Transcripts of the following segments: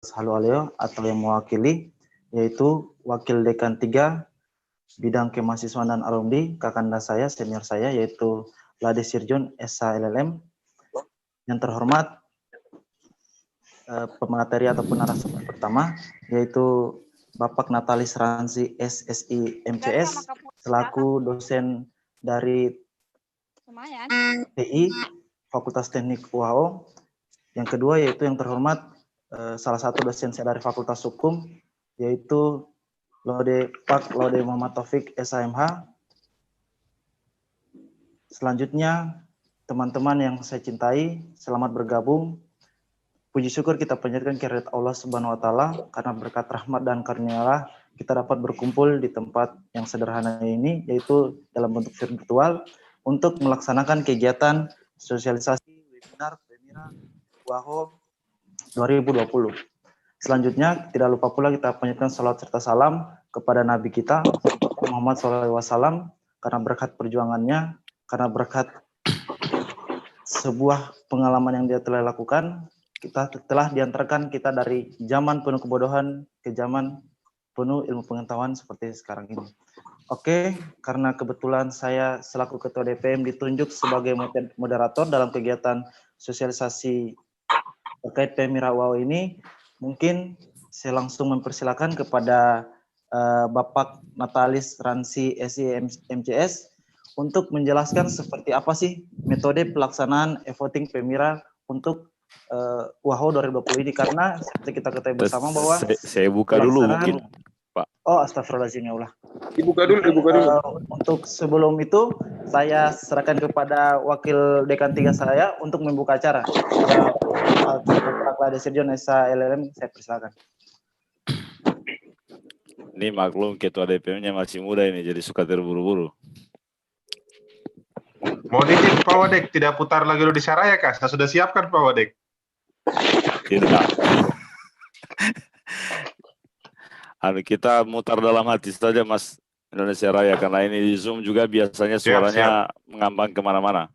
Halualeo atau yang mewakili, yaitu Wakil Dekan 3 Bidang Kemahasiswaan dan Alumni, kakanda saya, senior saya, yaitu Lade Sirjon, SHLLM. Yang terhormat, pemateri ataupun narasumber pertama, yaitu Bapak Natalis Ransi, SSI MCS, selaku dosen dari TI, Fakultas Teknik UHO. Yang kedua, yaitu yang terhormat, salah satu dosen saya dari Fakultas Hukum, yaitu Pak Lode Muhammad Taufik, SHMH. Selanjutnya, teman-teman yang saya cintai, selamat bergabung. Puji syukur kita panjatkan kehadirat Allah Subhanahu wa taala, karena berkat rahmat dan karunia kita dapat berkumpul di tempat yang sederhana ini, yaitu dalam bentuk virtual untuk melaksanakan kegiatan sosialisasi webinar Pemira UHO 2020. Selanjutnya, tidak lupa pula kita panjatkan salawat serta salam kepada Nabi kita, Muhammad SAW, karena berkat perjuangannya, karena berkat sebuah pengalaman yang dia telah lakukan, kita telah diantarkan kita dari zaman penuh kebodohan ke zaman penuh ilmu pengetahuan seperti sekarang ini. Oke, karena kebetulan saya selaku Ketua DPM ditunjuk sebagai moderator dalam kegiatan sosialisasi terkait Pemira UHO ini, mungkin saya langsung mempersilakan kepada Bapak Natalis Ransi, SI MCS, untuk menjelaskan seperti apa sih metode pelaksanaan e-voting Pemira untuk UHO 2020 ini, karena seperti kita ketahui bersama bahwa saya buka dulu mungkin, Pak. Oh, astagfirullahaladzim, ya Allah. Dibuka dulu. Untuk sebelum itu, saya serahkan kepada Wakil Dekan 3 saya untuk membuka acara. Pak Lade Sirjon, SHLLM, saya persilakan. Ini maklum Ketua DPM-nya masih muda ini, jadi suka terburu-buru. Mau izin Pak Wadek, tidak putar lagi di Saraya kah? Saya sudah siapkan Pak Wadek. Tidak. Kita mutar dalam hati saja Mas Indonesia Raya, karena ini di Zoom juga biasanya suaranya mengambang kemana-mana.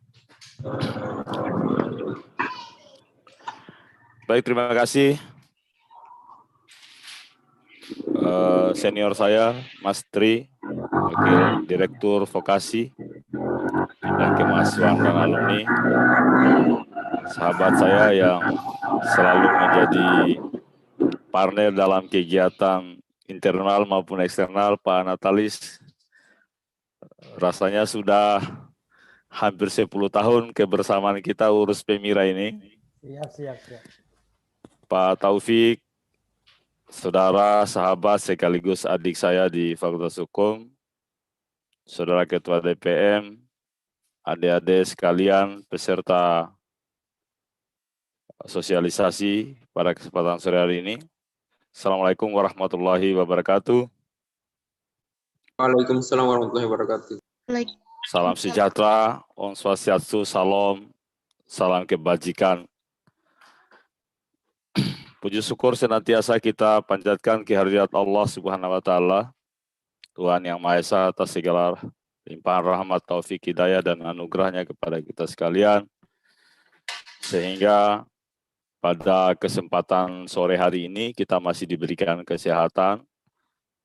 Baik, terima kasih. Senior saya, Mas Tri, Wakil Direktur Vokasi, Bidang Kemahasiswaan dan Alumni, sahabat saya yang selalu menjadi partner dalam kegiatan internal maupun eksternal, Pak Natalis. Rasanya sudah hampir 10 tahun kebersamaan kita urus Pemira ini. Siap. Pak Taufik, saudara, sahabat, sekaligus adik saya di Fakultas Hukum, saudara Ketua DPM, adik-adik sekalian, peserta sosialisasi pada kesempatan sore hari ini. Assalamualaikum warahmatullahi wabarakatuh. Waalaikumsalam warahmatullahi wabarakatuh. Salam sejahtera, Om Swastiastu, salam kebajikan. Puji syukur senantiasa kita panjatkan kehadirat Allah Subhanahu wa taala, Tuhan yang Maha Esa, atas segala limpahan rahmat, taufik, hidayah dan anugerahnya kepada kita sekalian, sehingga pada kesempatan sore hari ini kita masih diberikan kesehatan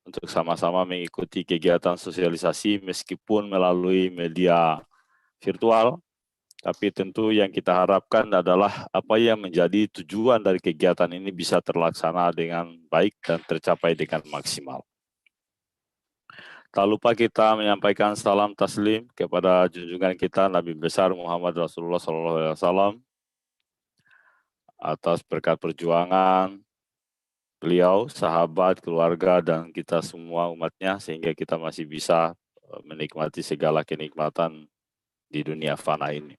untuk sama-sama mengikuti kegiatan sosialisasi meskipun melalui media virtual. Tapi tentu yang kita harapkan adalah apa yang menjadi tujuan dari kegiatan ini bisa terlaksana dengan baik dan tercapai dengan maksimal. Tak lupa kita menyampaikan salam taslim kepada junjungan kita Nabi besar Muhammad Rasulullah SAW atas berkat perjuangan beliau, sahabat, keluarga, dan kita semua umatnya, sehingga kita masih bisa menikmati segala kenikmatan di dunia fana ini.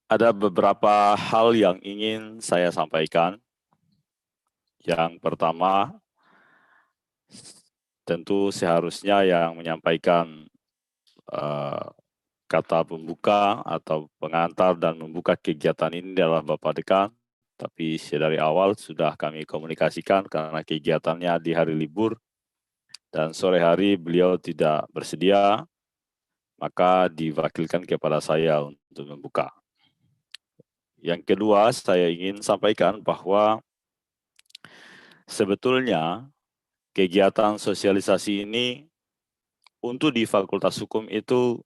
Ada beberapa hal yang ingin saya sampaikan. Yang pertama, tentu seharusnya yang menyampaikan kata pembuka atau pengantar dan membuka kegiatan ini adalah Bapak Dekan, tapi dari awal sudah kami komunikasikan karena kegiatannya di hari libur dan sore hari beliau tidak bersedia, maka diwakilkan kepada saya untuk membuka. Yang kedua, saya ingin sampaikan bahwa sebetulnya kegiatan sosialisasi ini untuk di Fakultas Hukum itu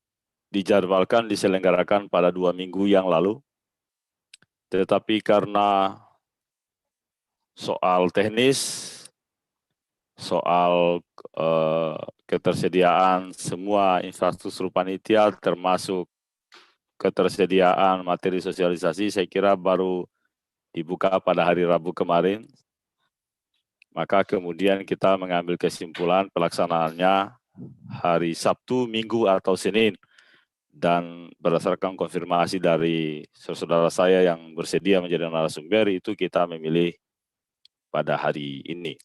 dijadwalkan diselenggarakan pada 2 minggu yang lalu. Tetapi karena soal teknis, soal ketersediaan semua infrastruktur panitia termasuk ketersediaan materi sosialisasi, saya kira baru dibuka pada hari Rabu kemarin. Maka kemudian kita mengambil kesimpulan pelaksanaannya hari Sabtu, Minggu, atau Senin. Dan berdasarkan konfirmasi dari saudara saya yang bersedia menjadi narasumber, itu kita memilih pada hari ini.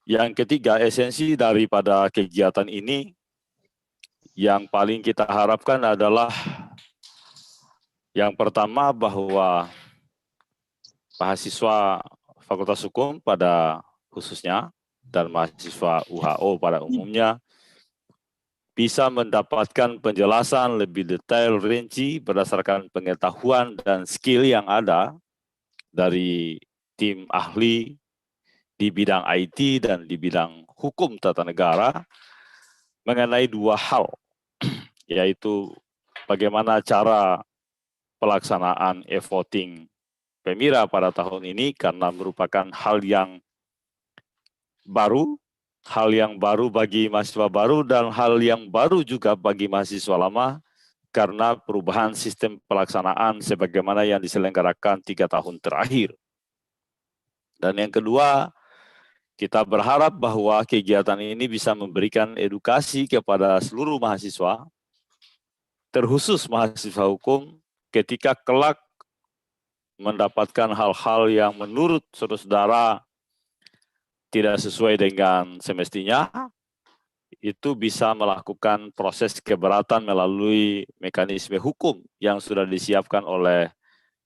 Yang ketiga, esensi daripada kegiatan ini yang paling kita harapkan adalah yang pertama bahwa mahasiswa Fakultas Hukum pada khususnya dan mahasiswa UHO pada umumnya bisa mendapatkan penjelasan lebih detail rinci berdasarkan pengetahuan dan skill yang ada dari tim ahli di bidang IT dan di bidang hukum tata negara mengenai dua hal, yaitu bagaimana cara pelaksanaan e-voting Pemira pada tahun ini karena merupakan hal yang baru bagi mahasiswa baru dan hal yang baru juga bagi mahasiswa lama karena perubahan sistem pelaksanaan sebagaimana yang diselenggarakan 3 tahun terakhir. Dan yang kedua, kita berharap bahwa kegiatan ini bisa memberikan edukasi kepada seluruh mahasiswa, terkhusus mahasiswa hukum, ketika kelak mendapatkan hal-hal yang menurut saudara tidak sesuai dengan semestinya, itu bisa melakukan proses keberatan melalui mekanisme hukum yang sudah disiapkan oleh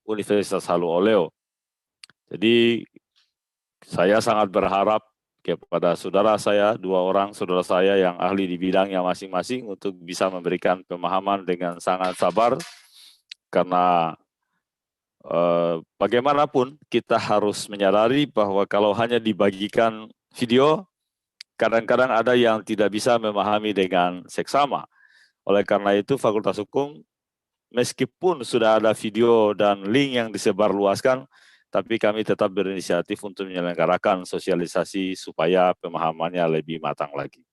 Universitas Halu Oleo. Jadi saya sangat berharap kepada saudara saya, 2 orang saudara saya yang ahli di bidangnya masing-masing untuk bisa memberikan pemahaman dengan sangat sabar, karena bagaimanapun kita harus menyadari bahwa kalau hanya dibagikan video, kadang-kadang ada yang tidak bisa memahami dengan seksama. Oleh karena itu Fakultas Hukum, meskipun sudah ada video dan link yang disebarluaskan, tapi kami tetap berinisiatif untuk menyelenggarakan sosialisasi supaya pemahamannya lebih matang lagi.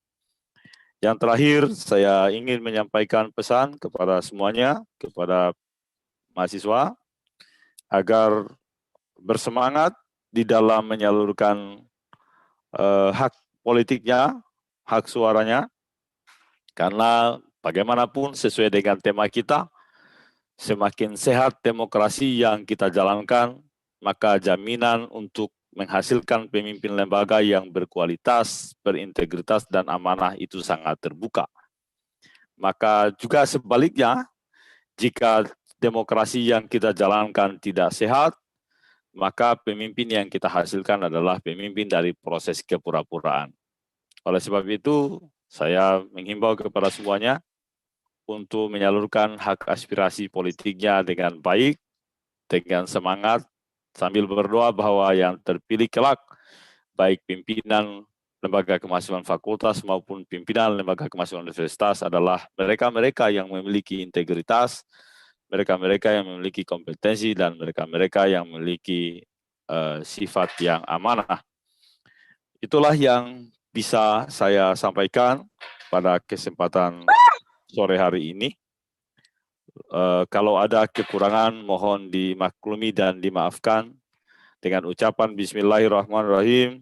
Yang terakhir, saya ingin menyampaikan pesan kepada semuanya, kepada mahasiswa, agar bersemangat di dalam menyalurkan hak politiknya, hak suaranya, karena bagaimanapun sesuai dengan tema kita, semakin sehat demokrasi yang kita jalankan, maka jaminan untuk menghasilkan pemimpin lembaga yang berkualitas, berintegritas, dan amanah itu sangat terbuka. Maka juga sebaliknya, jika demokrasi yang kita jalankan tidak sehat, maka pemimpin yang kita hasilkan adalah pemimpin dari proses kepura-puraan. Oleh sebab itu, saya menghimbau kepada semuanya untuk menyalurkan hak aspirasi politiknya dengan baik, dengan semangat, sambil berdoa bahwa yang terpilih kelak, baik pimpinan lembaga kemahasiswaan fakultas maupun pimpinan lembaga kemahasiswaan universitas adalah mereka-mereka yang memiliki integritas, mereka-mereka yang memiliki kompetensi, dan mereka-mereka yang memiliki sifat yang amanah. Itulah yang bisa saya sampaikan pada kesempatan sore hari ini. Kalau ada kekurangan mohon dimaklumi dan dimaafkan. Dengan ucapan Bismillahirrahmanirrahim,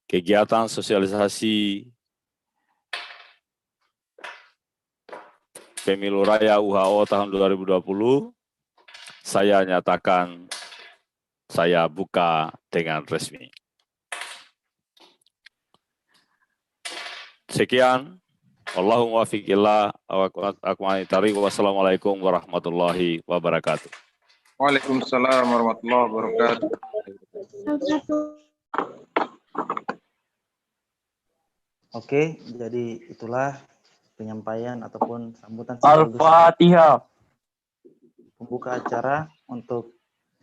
kegiatan sosialisasi Pemilu Raya UHO tahun 2020, saya nyatakan saya buka dengan resmi. Sekian. Allahumma wafiq illa wassalamualaikum warahmatullahi wabarakatuh. Waalaikumsalam warahmatullahi wabarakatuh. Oke, jadi itulah penyampaian ataupun sambutan Al-Fatihah. pembuka acara untuk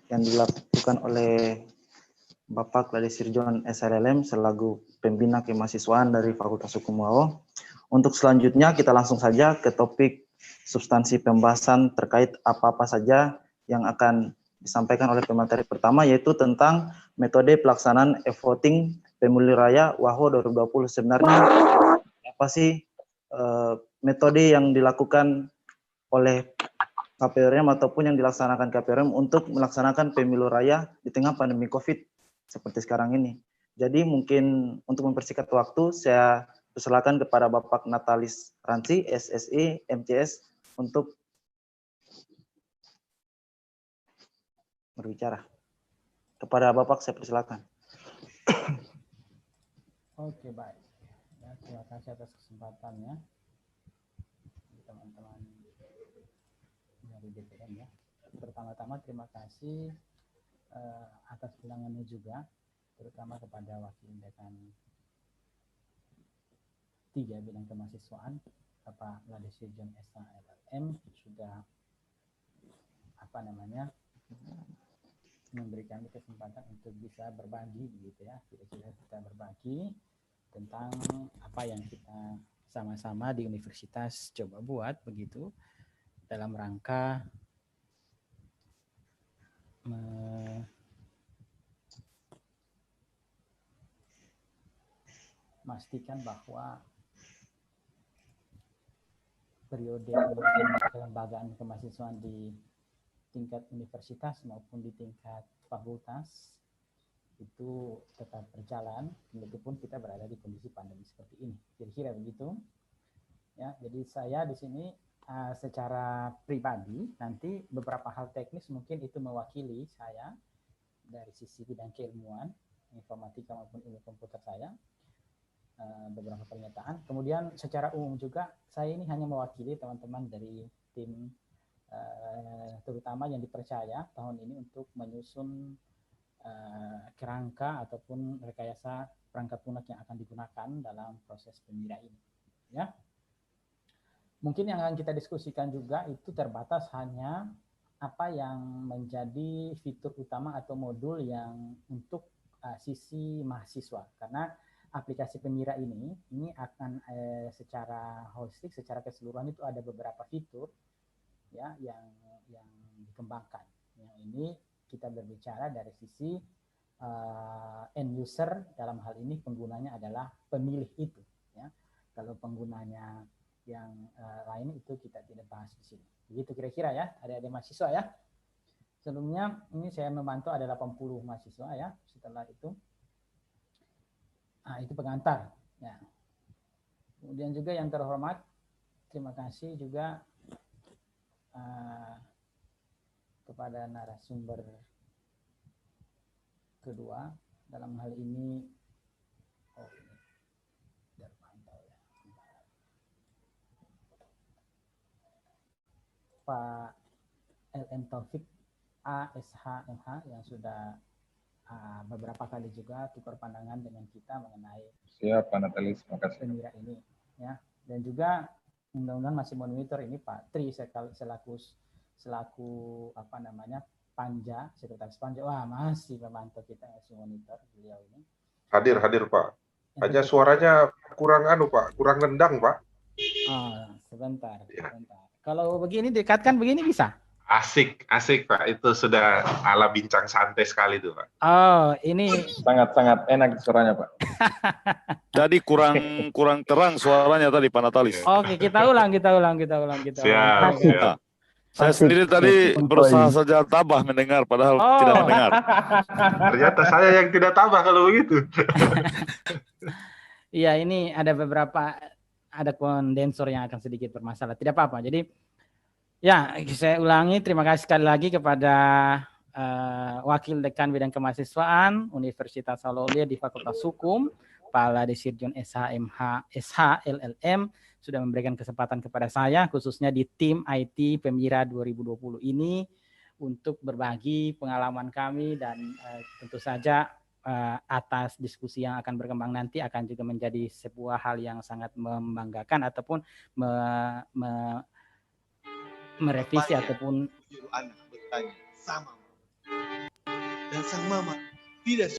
yang dilakukan oleh Bapak Lade Sirjon SLLM selaku pembina kemahasiswaan dari Fakultas Hukum UAO. Untuk selanjutnya kita langsung saja ke topik substansi pembahasan terkait apa-apa saja yang akan disampaikan oleh pemateri pertama, yaitu tentang metode pelaksanaan e-voting pemilu raya WAHO 2020. Sebenarnya apa sih metode yang dilakukan oleh KPRM ataupun yang dilaksanakan KPRM untuk melaksanakan pemilu raya di tengah pandemi COVID seperti sekarang ini. Jadi mungkin untuk mempersingkat waktu, saya persilakan kepada Bapak Natalis Ransi, SSI, MCS, untuk berbicara. Kepada Bapak saya persilakan. Oke, baik. Ya, terima kasih atas kesempatannya, teman-teman dari DPM ya. Pertama-tama terima kasih atas undangannya juga, terutama kepada Wakil Dekan 3 bidang kemahasiswaan, Bapak Lade Sirjon SLLM, sudah memberikan kesempatan untuk bisa berbagi begitu ya. Kita berbagi tentang apa yang kita sama-sama di universitas coba buat begitu dalam rangka memastikan bahwa periode kelembagaan kemahasiswaan di tingkat universitas maupun di tingkat fakultas itu tetap berjalan meskipun kita berada di kondisi pandemi seperti ini. Kira-kira begitu. Ya, jadi saya di sini secara pribadi nanti beberapa hal teknis mungkin itu mewakili saya dari sisi bidang keilmuan, informatika maupun ilmu komputer saya. Beberapa pernyataan. Kemudian secara umum juga saya ini hanya mewakili teman-teman dari tim terutama yang dipercaya tahun ini untuk menyusun kerangka ataupun rekayasa perangkat lunak yang akan digunakan dalam proses pemira ini. Ya, mungkin yang akan kita diskusikan juga itu terbatas hanya apa yang menjadi fitur utama atau modul yang untuk sisi mahasiswa, karena aplikasi pemira ini akan secara holistik, secara keseluruhan itu ada beberapa fitur ya yang dikembangkan. Yang ini kita berbicara dari sisi end user, dalam hal ini penggunanya adalah pemilih itu ya. Kalau penggunanya yang lain itu kita tidak bahas di sini. Begitu kira-kira ya, ada mahasiswa ya. Sebelumnya ini saya membantu ada 80 mahasiswa ya. Setelah itu itu pengantar ya. Kemudian juga yang terhormat, terima kasih juga kepada narasumber kedua dalam hal ini Pak LM Taufik ASHMH yang sudah beberapa kali juga tukar pandangan dengan kita mengenai Siap, Pak Natalis, terima kasih. Pemira ini ya. Dan juga mudah-mudahan masih monitor ini Pak Tri selaku Panja, sekretaris Panja. Wah, masih memantau kita, masih monitor beliau ini. Hadir Pak. Hanya suaranya kurang Pak, kurang nendang Pak. Oh, sebentar. Kalau begini dekatkan begini bisa? Asik Pak. Itu sudah ala bincang santai sekali tuh Pak. Oh, ini sangat enak suaranya Pak. Jadi kurang terang suaranya tadi Pak Natalis. Oke, kita ulang. Siap. Saya sendiri tadi berusaha saja tabah mendengar, padahal tidak mendengar. Ternyata saya yang tidak tabah kalau begitu. Iya, ini ada kondensor yang akan sedikit bermasalah. Tidak apa-apa. Jadi, ya saya ulangi, terima kasih sekali lagi kepada Wakil Dekan Bidang Kemahasiswaan Universitas Aulia di Fakultas Hukum, Pak Lade Sirjon SHLLM, sudah memberikan kesempatan kepada saya khususnya di tim IT Pemira 2020 ini untuk berbagi pengalaman kami dan tentu saja atas diskusi yang akan berkembang nanti akan juga menjadi sebuah hal yang sangat membanggakan ataupun merevisi Bapaknya ataupun menyuruh anak bertanya sama mama. Dan sang mama tidak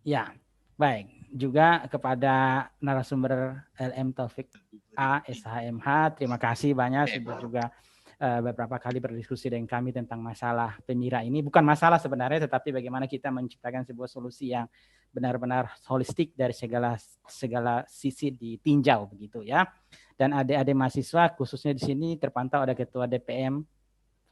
ya, baik. Juga kepada narasumber LM Taufik A, SHMH, terima kasih banyak sudah juga beberapa kali berdiskusi dengan kami tentang masalah Pemira ini. Bukan masalah sebenarnya, tetapi bagaimana kita menciptakan sebuah solusi yang benar-benar holistik dari segala sisi ditinjau begitu ya. Dan adik-adik mahasiswa khususnya di sini terpantau ada Ketua DPM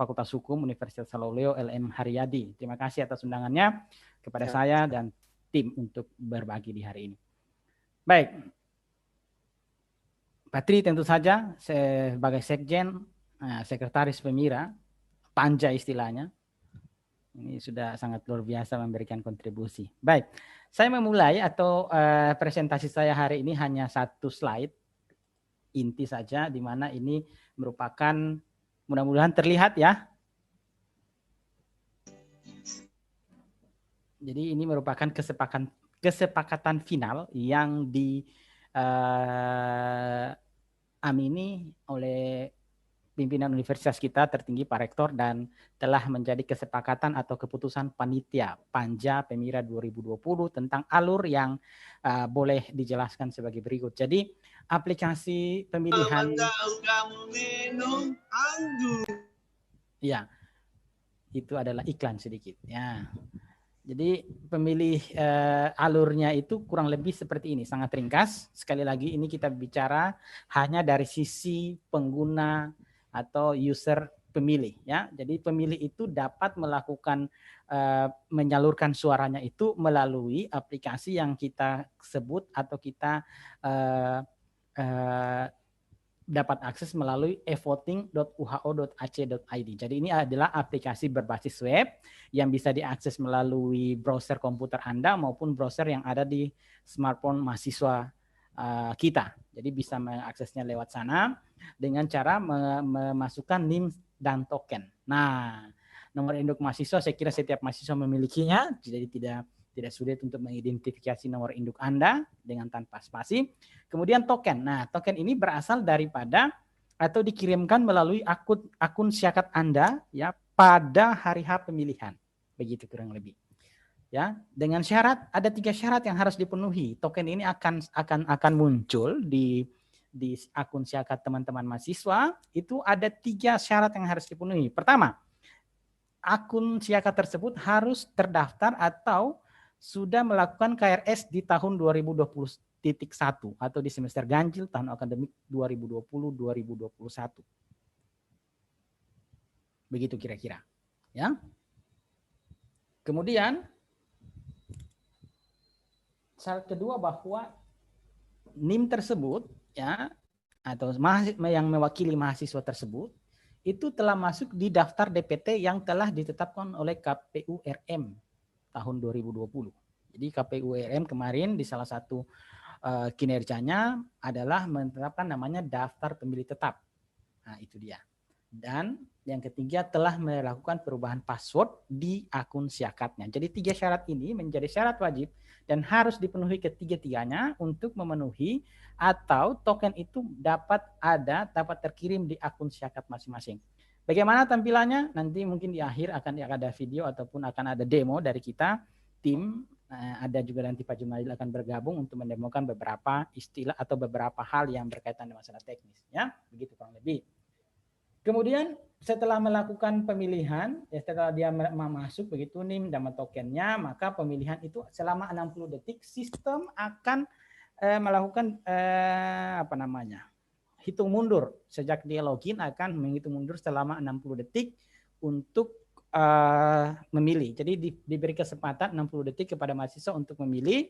Fakultas Hukum Universitas Saloleo LM Haryadi. Terima kasih atas undangannya kepada saya dan tim untuk berbagi di hari ini. Baik, Patri tentu saja sebagai sekjen, sekretaris Pemira, panja istilahnya, ini sudah sangat luar biasa memberikan kontribusi. Baik, saya memulai atau presentasi saya hari ini hanya satu slide inti saja, di mana ini merupakan mudah-mudahan terlihat ya. Jadi ini merupakan kesepakatan final yang diamini oleh pimpinan universitas kita tertinggi Pak Rektor dan telah menjadi kesepakatan atau keputusan panitia Panja Pemira 2020 tentang alur yang boleh dijelaskan sebagai berikut. Jadi aplikasi pemilihan ya itu adalah iklan sedikit ya. Jadi pemilih alurnya itu kurang lebih seperti ini, sangat ringkas. Sekali lagi ini kita bicara hanya dari sisi pengguna atau user pemilih ya. Jadi pemilih itu dapat melakukan menyalurkan suaranya itu melalui aplikasi yang kita sebut atau kita dapat akses melalui evoting.uho.ac.id. Jadi ini adalah aplikasi berbasis web yang bisa diakses melalui browser komputer Anda maupun browser yang ada di smartphone mahasiswa kita. Jadi bisa mengaksesnya lewat sana dengan cara memasukkan NIM dan token. Nah, nomor induk mahasiswa saya kira setiap mahasiswa memilikinya, jadi tidak sulit untuk mengidentifikasi nomor induk Anda dengan tanpa spasi. Kemudian token. Nah, token ini berasal daripada atau dikirimkan melalui akun Syakat Anda ya pada hari H pemilihan. Begitu kurang lebih. Ya, dengan syarat ada 3 syarat yang harus dipenuhi. Token ini akan muncul di akun Syakat teman-teman mahasiswa. Itu ada 3 syarat yang harus dipenuhi. Pertama, akun Syakat tersebut harus terdaftar atau sudah melakukan KRS di tahun 2020.1 atau di semester ganjil tahun akademik 2020-2021. Begitu kira-kira. Ya. Kemudian syarat kedua bahwa NIM tersebut ya atau yang mewakili mahasiswa tersebut itu telah masuk di daftar DPT yang telah ditetapkan oleh KPU RM tahun 2020. Jadi KPU RM kemarin di salah satu kinerjanya adalah menetapkan namanya daftar pemilih tetap. Nah, itu dia. Dan yang ketiga telah melakukan perubahan password di akun Syakatnya. Jadi 3 syarat ini menjadi syarat wajib dan harus dipenuhi ketiga-tiganya untuk memenuhi atau token itu dapat terkirim di akun Syakat masing-masing. Bagaimana tampilannya? Nanti mungkin di akhir akan ada video ataupun akan ada demo dari kita, tim. Ada juga nanti Pak Junaidil akan bergabung untuk mendemokan beberapa istilah atau beberapa hal yang berkaitan dengan masalah teknis. Ya, begitu kurang lebih. Kemudian setelah melakukan pemilihan, ya setelah dia masuk begitu NIM dan tokennya, maka pemilihan itu selama 60 detik sistem akan melakukan hitung mundur. Sejak dia login akan menghitung mundur selama 60 detik untuk memilih. Jadi diberi kesempatan 60 detik kepada mahasiswa untuk memilih.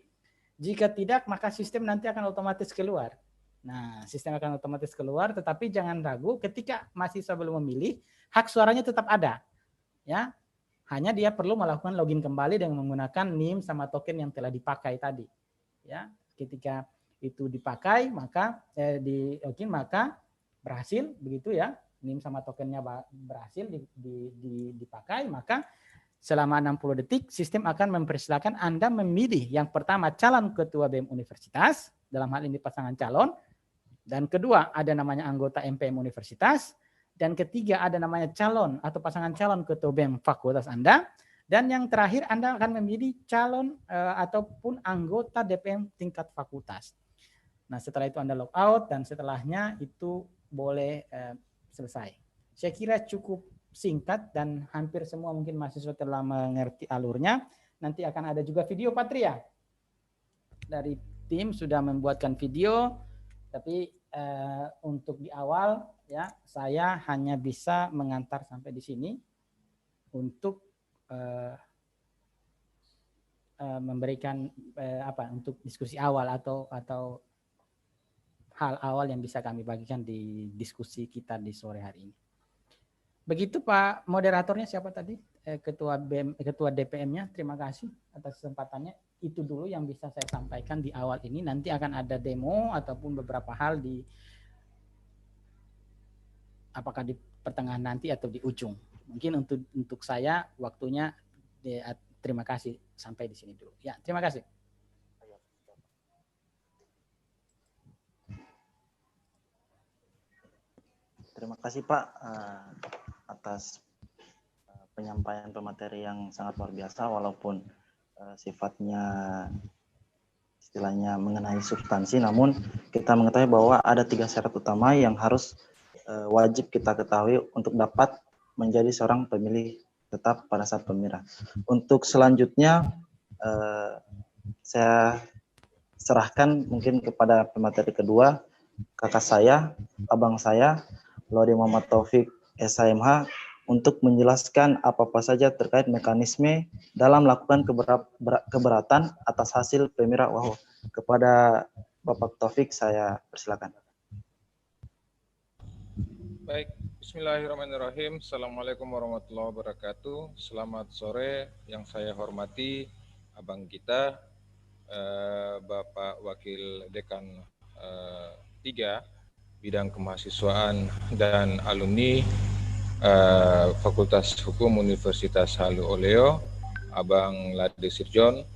Jika tidak, maka sistem nanti akan otomatis keluar. Nah, sistem akan otomatis keluar, tetapi jangan ragu ketika mahasiswa belum memilih, hak suaranya tetap ada. Ya, hanya dia perlu melakukan login kembali dengan menggunakan NIM sama token yang telah dipakai tadi. Ya, ketika itu dipakai maka di login maka berhasil begitu ya, NIM sama tokennya berhasil dipakai, maka selama 60 detik sistem akan mempersilahkan Anda memilih yang pertama calon ketua BEM universitas, dalam hal ini pasangan calon, dan kedua ada namanya anggota MPM universitas, Dan ketiga ada namanya calon atau pasangan calon ketua BEM fakultas Anda. Dan yang terakhir Anda akan memilih calon ataupun anggota DPM tingkat fakultas. Nah setelah itu Anda log out dan setelahnya itu boleh selesai. Saya kira cukup singkat dan hampir semua mungkin mahasiswa telah mengerti alurnya. Nanti akan ada juga video Patria. Dari tim sudah membuatkan video, tapi untuk di awal ya saya hanya bisa mengantar sampai di sini untuk memberikan untuk diskusi awal atau hal awal yang bisa kami bagikan di diskusi kita di sore hari ini. Begitu Pak moderatornya, siapa tadi? Ketua DPM-nya. Terima kasih atas kesempatannya. Itu dulu yang bisa saya sampaikan di awal ini. Nanti akan ada demo ataupun beberapa hal apakah di pertengahan nanti atau di ujung. Mungkin untuk saya waktunya terima kasih sampai di sini dulu. Ya, terima kasih. Terima kasih Pak atas penyampaian pemateri yang sangat luar biasa, walaupun sifatnya istilahnya mengenai substansi, namun kita mengetahui bahwa ada 3 syarat utama yang harus wajib kita ketahui untuk dapat menjadi seorang pemilih tetap pada saat pemilihan. Untuk selanjutnya saya serahkan mungkin kepada pemateri kedua, kakak saya, abang saya, Laude Muhammad Taufik SHMH, untuk menjelaskan apa-apa saja terkait mekanisme dalam melakukan keberatan atas hasil pemira WAHO. Kepada Bapak Taufik saya persilakan. Baik, bismillahirrahmanirrahim. Assalamualaikum warahmatullahi wabarakatuh. Selamat sore yang saya hormati abang kita, Bapak Wakil Dekan 3 Bidang Kemahasiswaan dan Alumni Fakultas Hukum Universitas Halu Oleo, Abang Lade Sirjon,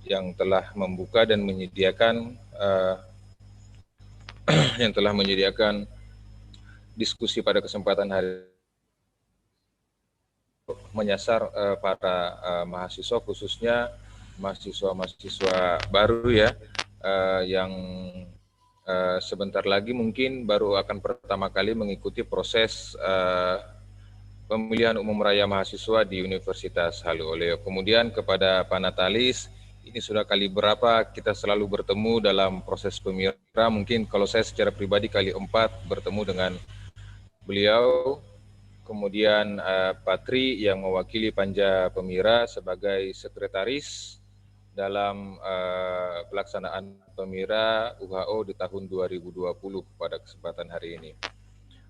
yang telah membuka dan menyediakan diskusi pada kesempatan hari menyasar para mahasiswa, khususnya mahasiswa baru ya, yang sebentar lagi mungkin baru akan pertama kali mengikuti proses pemilihan umum raya mahasiswa di Universitas Halu Oleo. Kemudian kepada Pak Natalis, ini sudah kali berapa kita selalu bertemu dalam proses pemira, mungkin kalau saya secara pribadi kali 4 bertemu dengan beliau. Kemudian Pak Tri yang mewakili Panja Pemira sebagai sekretaris dalam pelaksanaan pemira UHO di tahun 2020 pada kesempatan hari ini.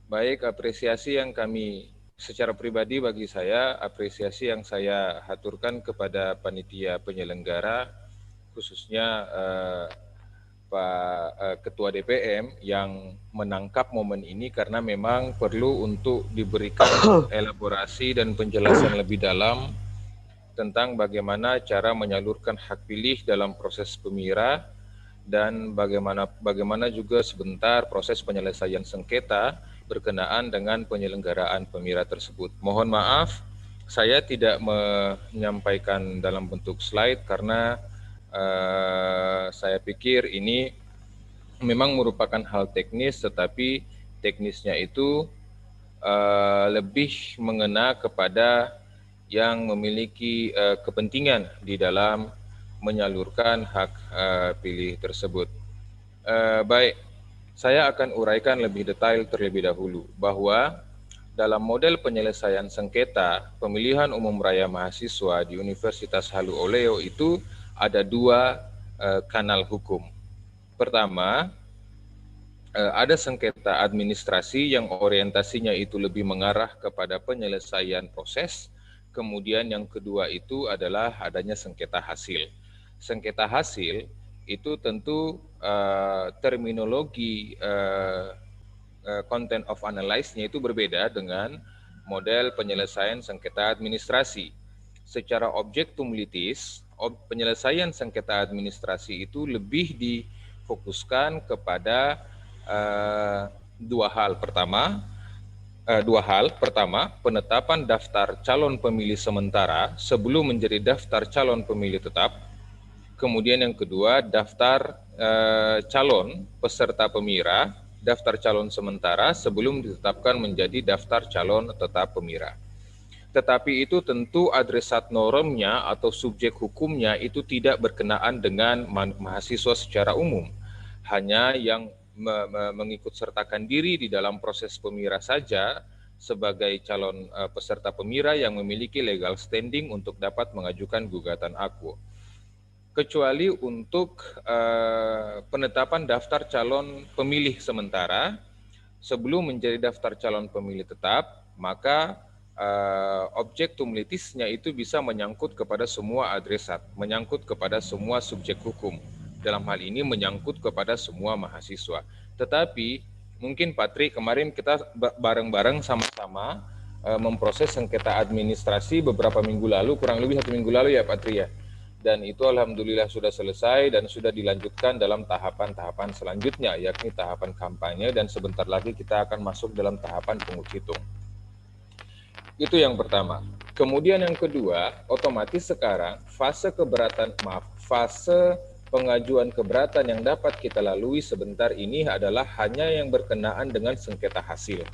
Baik, apresiasi yang kami secara pribadi bagi saya, apresiasi yang saya haturkan kepada panitia penyelenggara, khususnya Pak Ketua DPM yang menangkap momen ini, karena memang perlu untuk diberikan elaborasi dan penjelasan lebih dalam tentang bagaimana cara menyalurkan hak pilih dalam proses pemira dan bagaimana juga sebentar proses penyelesaian sengketa berkenaan dengan penyelenggaraan pemira tersebut. Mohon maaf, saya tidak menyampaikan dalam bentuk slide karena saya pikir ini memang merupakan hal teknis, tetapi teknisnya itu lebih mengena kepada yang memiliki kepentingan di dalam menyalurkan hak pilih tersebut. Baik, saya akan uraikan lebih detail terlebih dahulu bahwa dalam model penyelesaian sengketa pemilihan umum raya mahasiswa di Universitas Halu Oleo itu ada 2 kanal hukum. Pertama, ada sengketa administrasi yang orientasinya itu lebih mengarah kepada penyelesaian proses. Kemudian yang kedua itu adalah adanya sengketa hasil. Sengketa hasil itu tentu terminologi content of analysis-nya itu berbeda dengan model penyelesaian sengketa administrasi. Secara objektum litis, penyelesaian sengketa administrasi itu lebih difokuskan kepada 2 hal. Pertama, dua hal. Pertama, penetapan daftar calon pemilih sementara sebelum menjadi daftar calon pemilih tetap. Kemudian yang kedua, daftar calon peserta pemira, daftar calon sementara sebelum ditetapkan menjadi daftar calon tetap pemira. Tetapi itu tentu adresat normnya atau subjek hukumnya itu tidak berkenaan dengan mahasiswa secara umum. Hanya yang mengikut sertakan diri di dalam proses pemira saja sebagai calon peserta pemira yang memiliki legal standing untuk dapat mengajukan gugatan akuo. Kecuali untuk penetapan daftar calon pemilih sementara sebelum menjadi daftar calon pemilih tetap, maka objektum litisnya itu bisa menyangkut kepada semua adresat, menyangkut kepada semua subjek hukum. Dalam hal ini menyangkut kepada semua mahasiswa. Tetapi mungkin Patri, kemarin kita bareng-bareng sama-sama memproses sengketa administrasi beberapa minggu lalu, kurang lebih 1 minggu lalu ya Patri ya. Dan itu alhamdulillah sudah selesai dan sudah dilanjutkan dalam tahapan-tahapan selanjutnya, yakni tahapan kampanye, dan sebentar lagi kita akan masuk dalam tahapan pungut hitung. Itu yang pertama. Kemudian yang kedua, otomatis sekarang fase pengajuan keberatan yang dapat kita lalui sebentar ini adalah hanya yang berkenaan dengan sengketa hasil.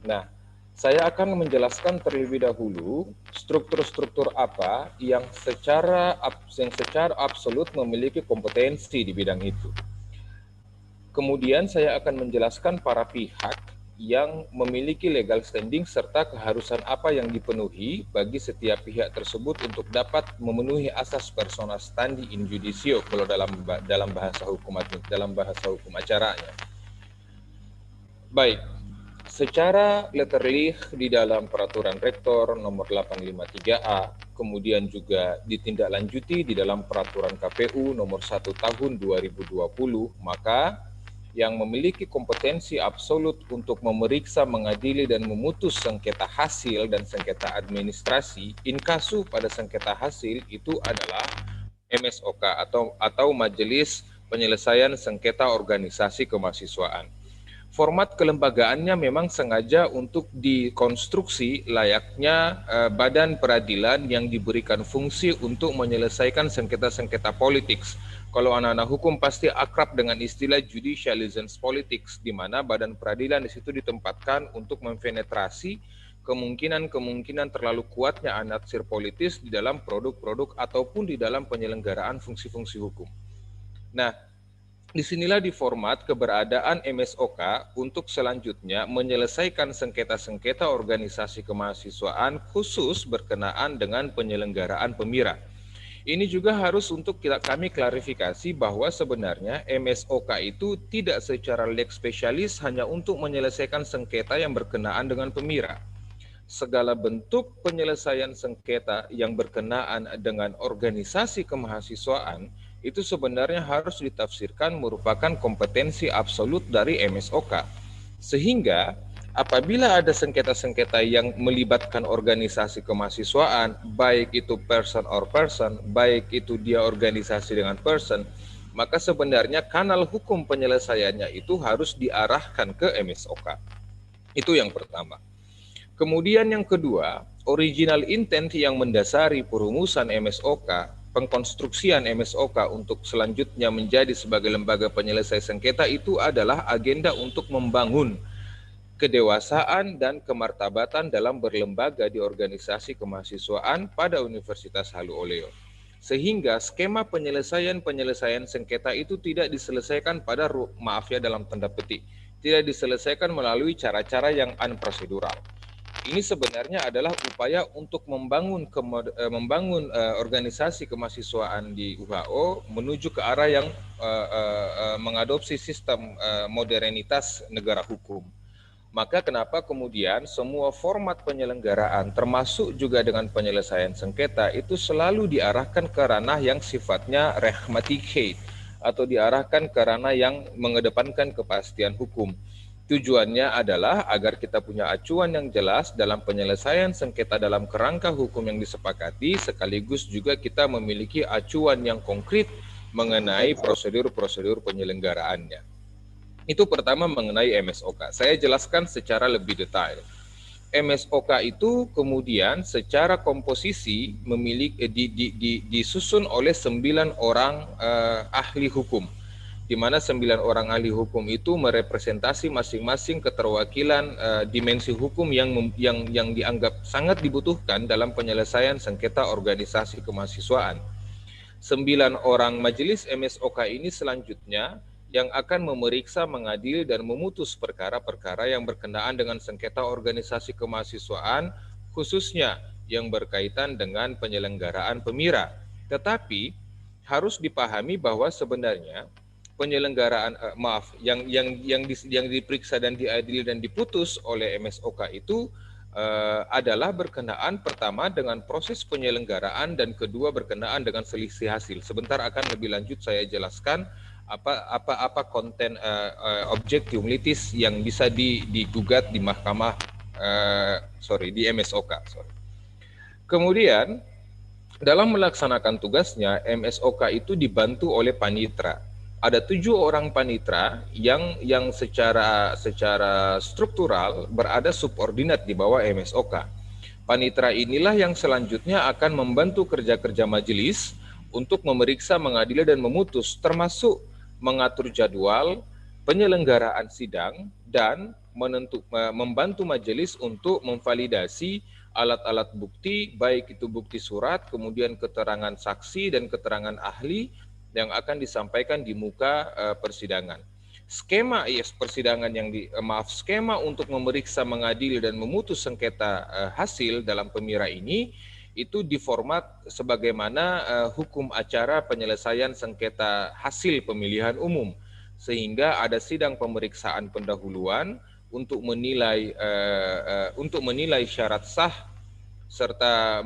Nah, saya akan menjelaskan terlebih dahulu struktur-struktur apa yang secara absolut memiliki kompetensi di bidang itu. Kemudian saya akan menjelaskan para pihak yang memiliki legal standing serta keharusan apa yang dipenuhi bagi setiap pihak tersebut untuk dapat memenuhi asas persona standi in judicio kalau dalam bahasa hukum acaranya. Baik, secara letterlih di dalam peraturan rektor nomor 853A, kemudian juga ditindaklanjuti di dalam peraturan KPU nomor 1 tahun 2020, maka yang memiliki kompetensi absolut untuk memeriksa, mengadili, dan memutus sengketa hasil dan sengketa administrasi, inkasu pada sengketa hasil itu adalah MSOK atau Majelis Penyelesaian Sengketa Organisasi Kemahasiswaan. Format kelembagaannya memang sengaja untuk dikonstruksi layaknya badan peradilan yang diberikan fungsi untuk menyelesaikan sengketa-sengketa politik. Kalau anak-anak hukum pasti akrab dengan istilah judicial license politics, di mana badan peradilan di situ ditempatkan untuk mempenetrasi kemungkinan terlalu kuatnya anaksir politis di dalam produk-produk ataupun di dalam penyelenggaraan fungsi-fungsi hukum. Nah, disinilah di format keberadaan MSOK untuk selanjutnya menyelesaikan sengketa-sengketa organisasi kemahasiswaan khusus berkenaan dengan penyelenggaraan pemira. Ini juga harus untuk kami klarifikasi bahwa sebenarnya MSOK itu tidak secara leg spesialis hanya untuk menyelesaikan sengketa yang berkenaan dengan pemira. Segala bentuk penyelesaian sengketa yang berkenaan dengan organisasi kemahasiswaan itu sebenarnya harus ditafsirkan merupakan kompetensi absolut dari MSOK. Sehingga apabila ada sengketa-sengketa yang melibatkan organisasi kemahasiswaan, baik itu person or person, baik itu dia organisasi dengan person, maka sebenarnya kanal hukum penyelesaiannya itu harus diarahkan ke MSOK. Itu yang pertama. Kemudian yang kedua, original intent yang mendasari perumusan MSOK, pengkonstruksian MSOK untuk selanjutnya menjadi sebagai lembaga penyelesai sengketa itu adalah agenda untuk membangun kedewasaan dan kemartabatan dalam berlembaga di organisasi kemahasiswaan pada Universitas Halu Oleo. Sehingga skema penyelesaian sengketa itu tidak diselesaikan pada, dalam tanda petik, tidak diselesaikan melalui cara-cara yang unprocedural. Ini sebenarnya adalah upaya untuk membangun organisasi kemahasiswaan di UHO menuju ke arah yang mengadopsi sistem modernitas negara hukum. Maka kenapa kemudian semua format penyelenggaraan termasuk juga dengan penyelesaian sengketa itu selalu diarahkan ke ranah yang sifatnya rehmatikheit atau diarahkan ke ranah yang mengedepankan kepastian hukum. Tujuannya adalah agar kita punya acuan yang jelas dalam penyelesaian sengketa dalam kerangka hukum yang disepakati, sekaligus juga kita memiliki acuan yang konkret mengenai prosedur-prosedur penyelenggaraannya. Itu pertama mengenai MSOK. Saya jelaskan secara lebih detail. MSOK itu kemudian secara komposisi disusun oleh 9 orang ahli hukum, di mana 9 orang ahli hukum itu merepresentasi masing-masing keterwakilan dimensi hukum yang dianggap sangat dibutuhkan dalam penyelesaian sengketa organisasi kemahasiswaan. 9 orang majelis MSOK ini selanjutnya yang akan memeriksa, mengadili, dan memutus perkara-perkara yang berkenaan dengan sengketa organisasi kemahasiswaan, khususnya yang berkaitan dengan penyelenggaraan PEMIRA. Tetapi harus dipahami bahwa sebenarnya penyelenggaraan yang diperiksa dan diadili dan diputus oleh MSOK itu adalah berkenaan pertama dengan proses penyelenggaraan dan kedua berkenaan dengan selisih hasil. Sebentar akan lebih lanjut saya jelaskan apa konten objek cumulatis yang bisa digugat di mahkamah di MSOK. Kemudian dalam melaksanakan tugasnya MSOK itu dibantu oleh panitra. Ada 7 orang panitra yang secara struktural berada subordinat di bawah MSOK. Panitra inilah yang selanjutnya akan membantu kerja-kerja majelis untuk memeriksa, mengadili, dan memutus, termasuk mengatur jadwal, penyelenggaraan sidang, dan membantu majelis untuk memvalidasi alat-alat bukti, baik itu bukti surat, kemudian keterangan saksi dan keterangan ahli yang akan disampaikan di muka persidangan. Skema persidangan skema untuk memeriksa, mengadili, dan memutus sengketa hasil dalam PEMIRA ini itu diformat sebagaimana hukum acara penyelesaian sengketa hasil pemilihan umum, sehingga ada sidang pemeriksaan pendahuluan untuk menilai syarat sah serta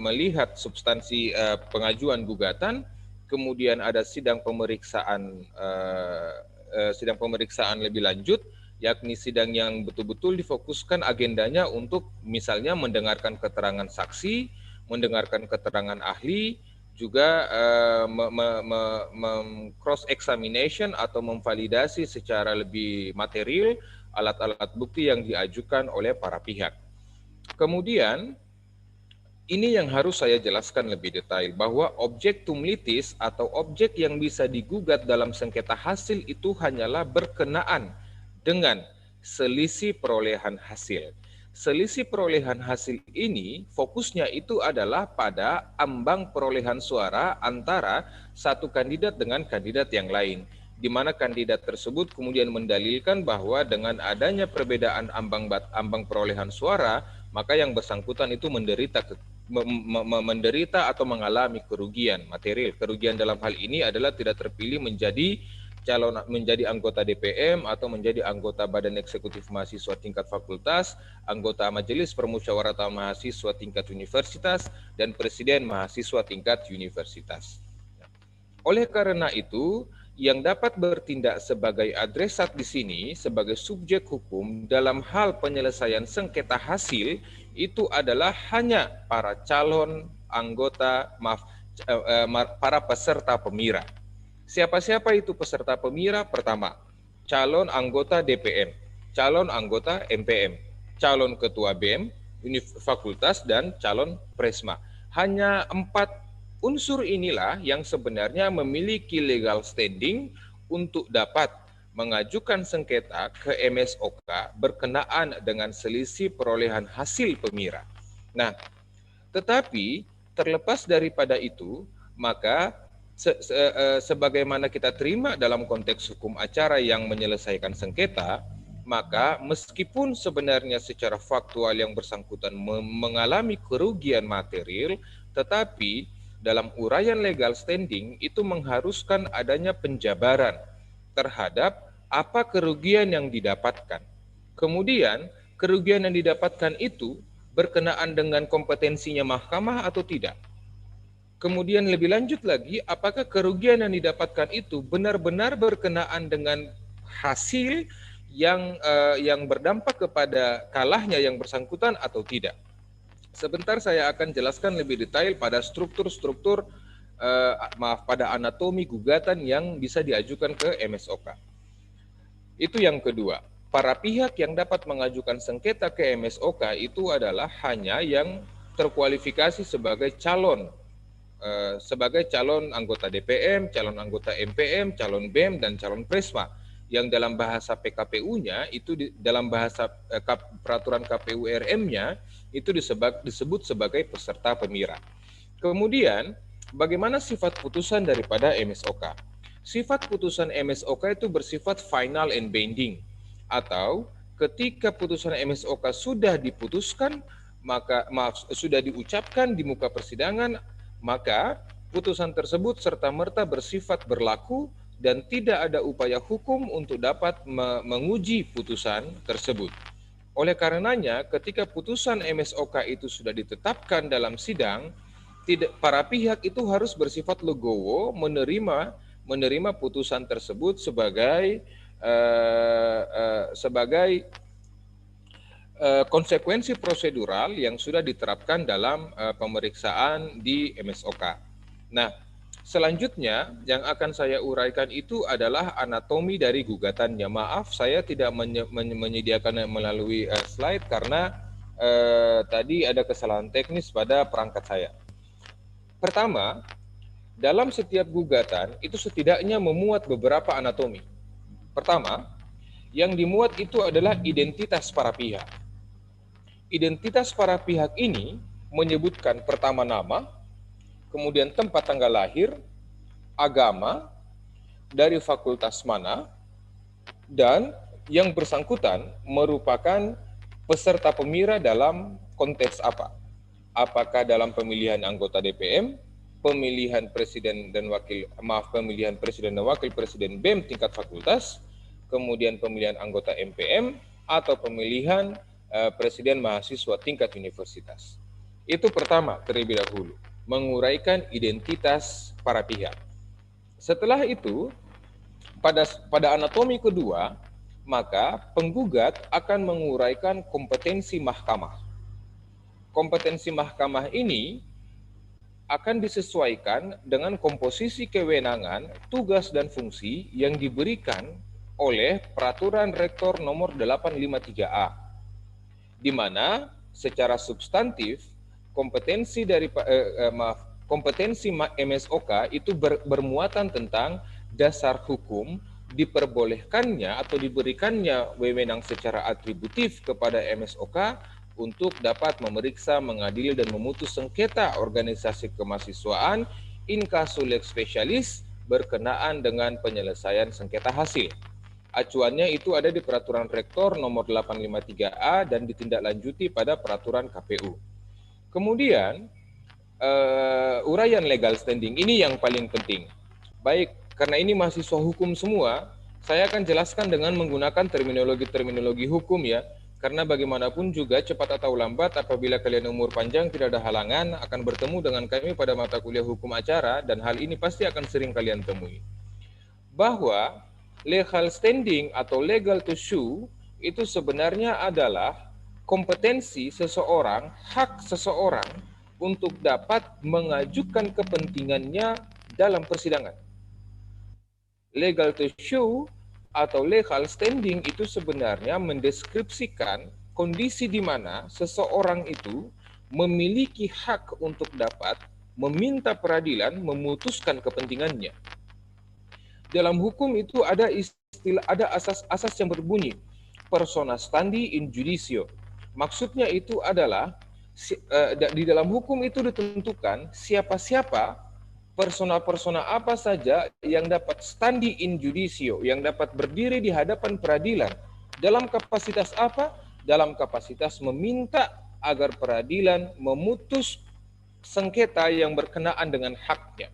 melihat substansi pengajuan gugatan. Kemudian ada sidang pemeriksaan lebih lanjut, yakni sidang yang betul-betul difokuskan agendanya untuk misalnya mendengarkan keterangan saksi, mendengarkan keterangan ahli, juga cross examination atau memvalidasi secara lebih material alat-alat bukti yang diajukan oleh para pihak. Kemudian ini yang harus saya jelaskan lebih detail, bahwa objek cumulatis atau objek yang bisa digugat dalam sengketa hasil itu hanyalah berkenaan dengan selisih perolehan hasil. Selisih perolehan hasil ini fokusnya itu adalah pada ambang perolehan suara antara satu kandidat dengan kandidat yang lain, di mana kandidat tersebut kemudian mendalilkan bahwa dengan adanya perbedaan ambang perolehan suara, maka yang bersangkutan itu menderita atau mengalami kerugian material. Kerugian dalam hal ini adalah tidak terpilih menjadi anggota DPM atau menjadi anggota Badan Eksekutif Mahasiswa tingkat fakultas, anggota Majelis Permusyawaratan Mahasiswa tingkat universitas, dan Presiden Mahasiswa tingkat universitas. Oleh karena itu, yang dapat bertindak sebagai adresat di sini sebagai subjek hukum dalam hal penyelesaian sengketa hasil itu adalah hanya para calon anggota, para peserta PEMIRA. Siapa-siapa itu peserta PEMIRA? Pertama, calon anggota DPM, calon anggota MPM, calon ketua BEM, fakultas, dan calon presma. Hanya 4 unsur inilah yang sebenarnya memiliki legal standing untuk dapat mengajukan sengketa ke MSOK berkenaan dengan selisih perolehan hasil PEMIRA. Nah, tetapi terlepas daripada itu, maka sebagaimana kita terima dalam konteks hukum acara yang menyelesaikan sengketa, maka meskipun sebenarnya secara faktual yang bersangkutan mengalami kerugian material, tetapi dalam uraian legal standing itu mengharuskan adanya penjabaran terhadap apa kerugian yang didapatkan. Kemudian, kerugian yang didapatkan itu berkenaan dengan kompetensinya mahkamah atau tidak. Kemudian lebih lanjut lagi, apakah kerugian yang didapatkan itu benar-benar berkenaan dengan hasil yang berdampak kepada kalahnya yang bersangkutan atau tidak. Sebentar saya akan jelaskan lebih detail pada struktur-struktur, pada anatomi gugatan yang bisa diajukan ke MSOK. Itu yang kedua. Para pihak yang dapat mengajukan sengketa ke MSOK itu adalah hanya yang terkualifikasi sebagai calon anggota DPM, calon anggota MPM, calon BEM, dan calon Presma. Yang dalam bahasa PKPU-nya, itu dalam bahasa peraturan KPU RM-nya, itu disebut sebagai peserta pemira. Kemudian, bagaimana sifat putusan daripada MSOK? Sifat putusan MSOK itu bersifat final and binding, atau ketika putusan MSOK sudah diputuskan, sudah diucapkan di muka persidangan, maka putusan tersebut serta-merta bersifat berlaku dan tidak ada upaya hukum untuk dapat menguji putusan tersebut. Oleh karenanya, ketika putusan MSOK itu sudah ditetapkan dalam sidang, para pihak itu harus bersifat legowo menerima putusan tersebut sebagai konsekuensi prosedural yang sudah diterapkan dalam pemeriksaan di MSOK. Nah, selanjutnya yang akan saya uraikan itu adalah anatomi dari gugatannya. Maaf, saya tidak menyediakan melalui slide karena tadi ada kesalahan teknis pada perangkat saya. Pertama, dalam setiap gugatan itu setidaknya memuat beberapa anatomi. Pertama, yang dimuat itu adalah identitas para pihak. Identitas para pihak ini menyebutkan pertama nama, kemudian tempat tanggal lahir, agama, dari fakultas mana, dan yang bersangkutan merupakan peserta pemira dalam konteks apa. Apakah dalam pemilihan anggota DPM, pemilihan presiden dan pemilihan presiden dan wakil presiden BEM tingkat fakultas, kemudian pemilihan anggota MPM, atau pemilihan presiden mahasiswa tingkat universitas. Itu pertama terlebih dahulu, menguraikan identitas para pihak. Setelah itu, pada anatomi kedua, maka penggugat akan menguraikan kompetensi mahkamah. Kompetensi mahkamah ini akan disesuaikan dengan komposisi kewenangan, tugas, dan fungsi yang diberikan oleh Peraturan Rektor Nomor 853A, di mana secara substantif kompetensi MSOK itu bermuatan tentang dasar hukum, diperbolehkannya atau diberikannya wewenang secara atributif kepada MSOK untuk dapat memeriksa, mengadili, dan memutus sengketa organisasi kemahasiswaan in casu lex specialis berkenaan dengan penyelesaian sengketa hasil. Acuannya itu ada di Peraturan Rektor Nomor 853A dan ditindaklanjuti pada Peraturan KPU. Kemudian, uraian legal standing ini yang paling penting. Baik, karena ini mahasiswa hukum semua, saya akan jelaskan dengan menggunakan terminologi hukum ya. Karena bagaimanapun juga cepat atau lambat apabila kalian umur panjang tidak ada halangan akan bertemu dengan kami pada mata kuliah hukum acara dan hal ini pasti akan sering kalian temui. Bahwa legal standing atau legal to sue itu sebenarnya adalah kompetensi seseorang, hak seseorang untuk dapat mengajukan kepentingannya dalam persidangan. Legal to sue atau legal standing itu sebenarnya mendeskripsikan kondisi di mana seseorang itu memiliki hak untuk dapat meminta peradilan memutuskan kepentingannya. Dalam hukum itu ada asas-asas yang berbunyi persona standi in judicio. Maksudnya itu adalah di dalam hukum itu ditentukan siapa-siapa persona-persona apa saja yang dapat standi in judicio, yang dapat berdiri di hadapan peradilan. Dalam kapasitas apa? Dalam kapasitas meminta agar peradilan memutus sengketa yang berkenaan dengan haknya.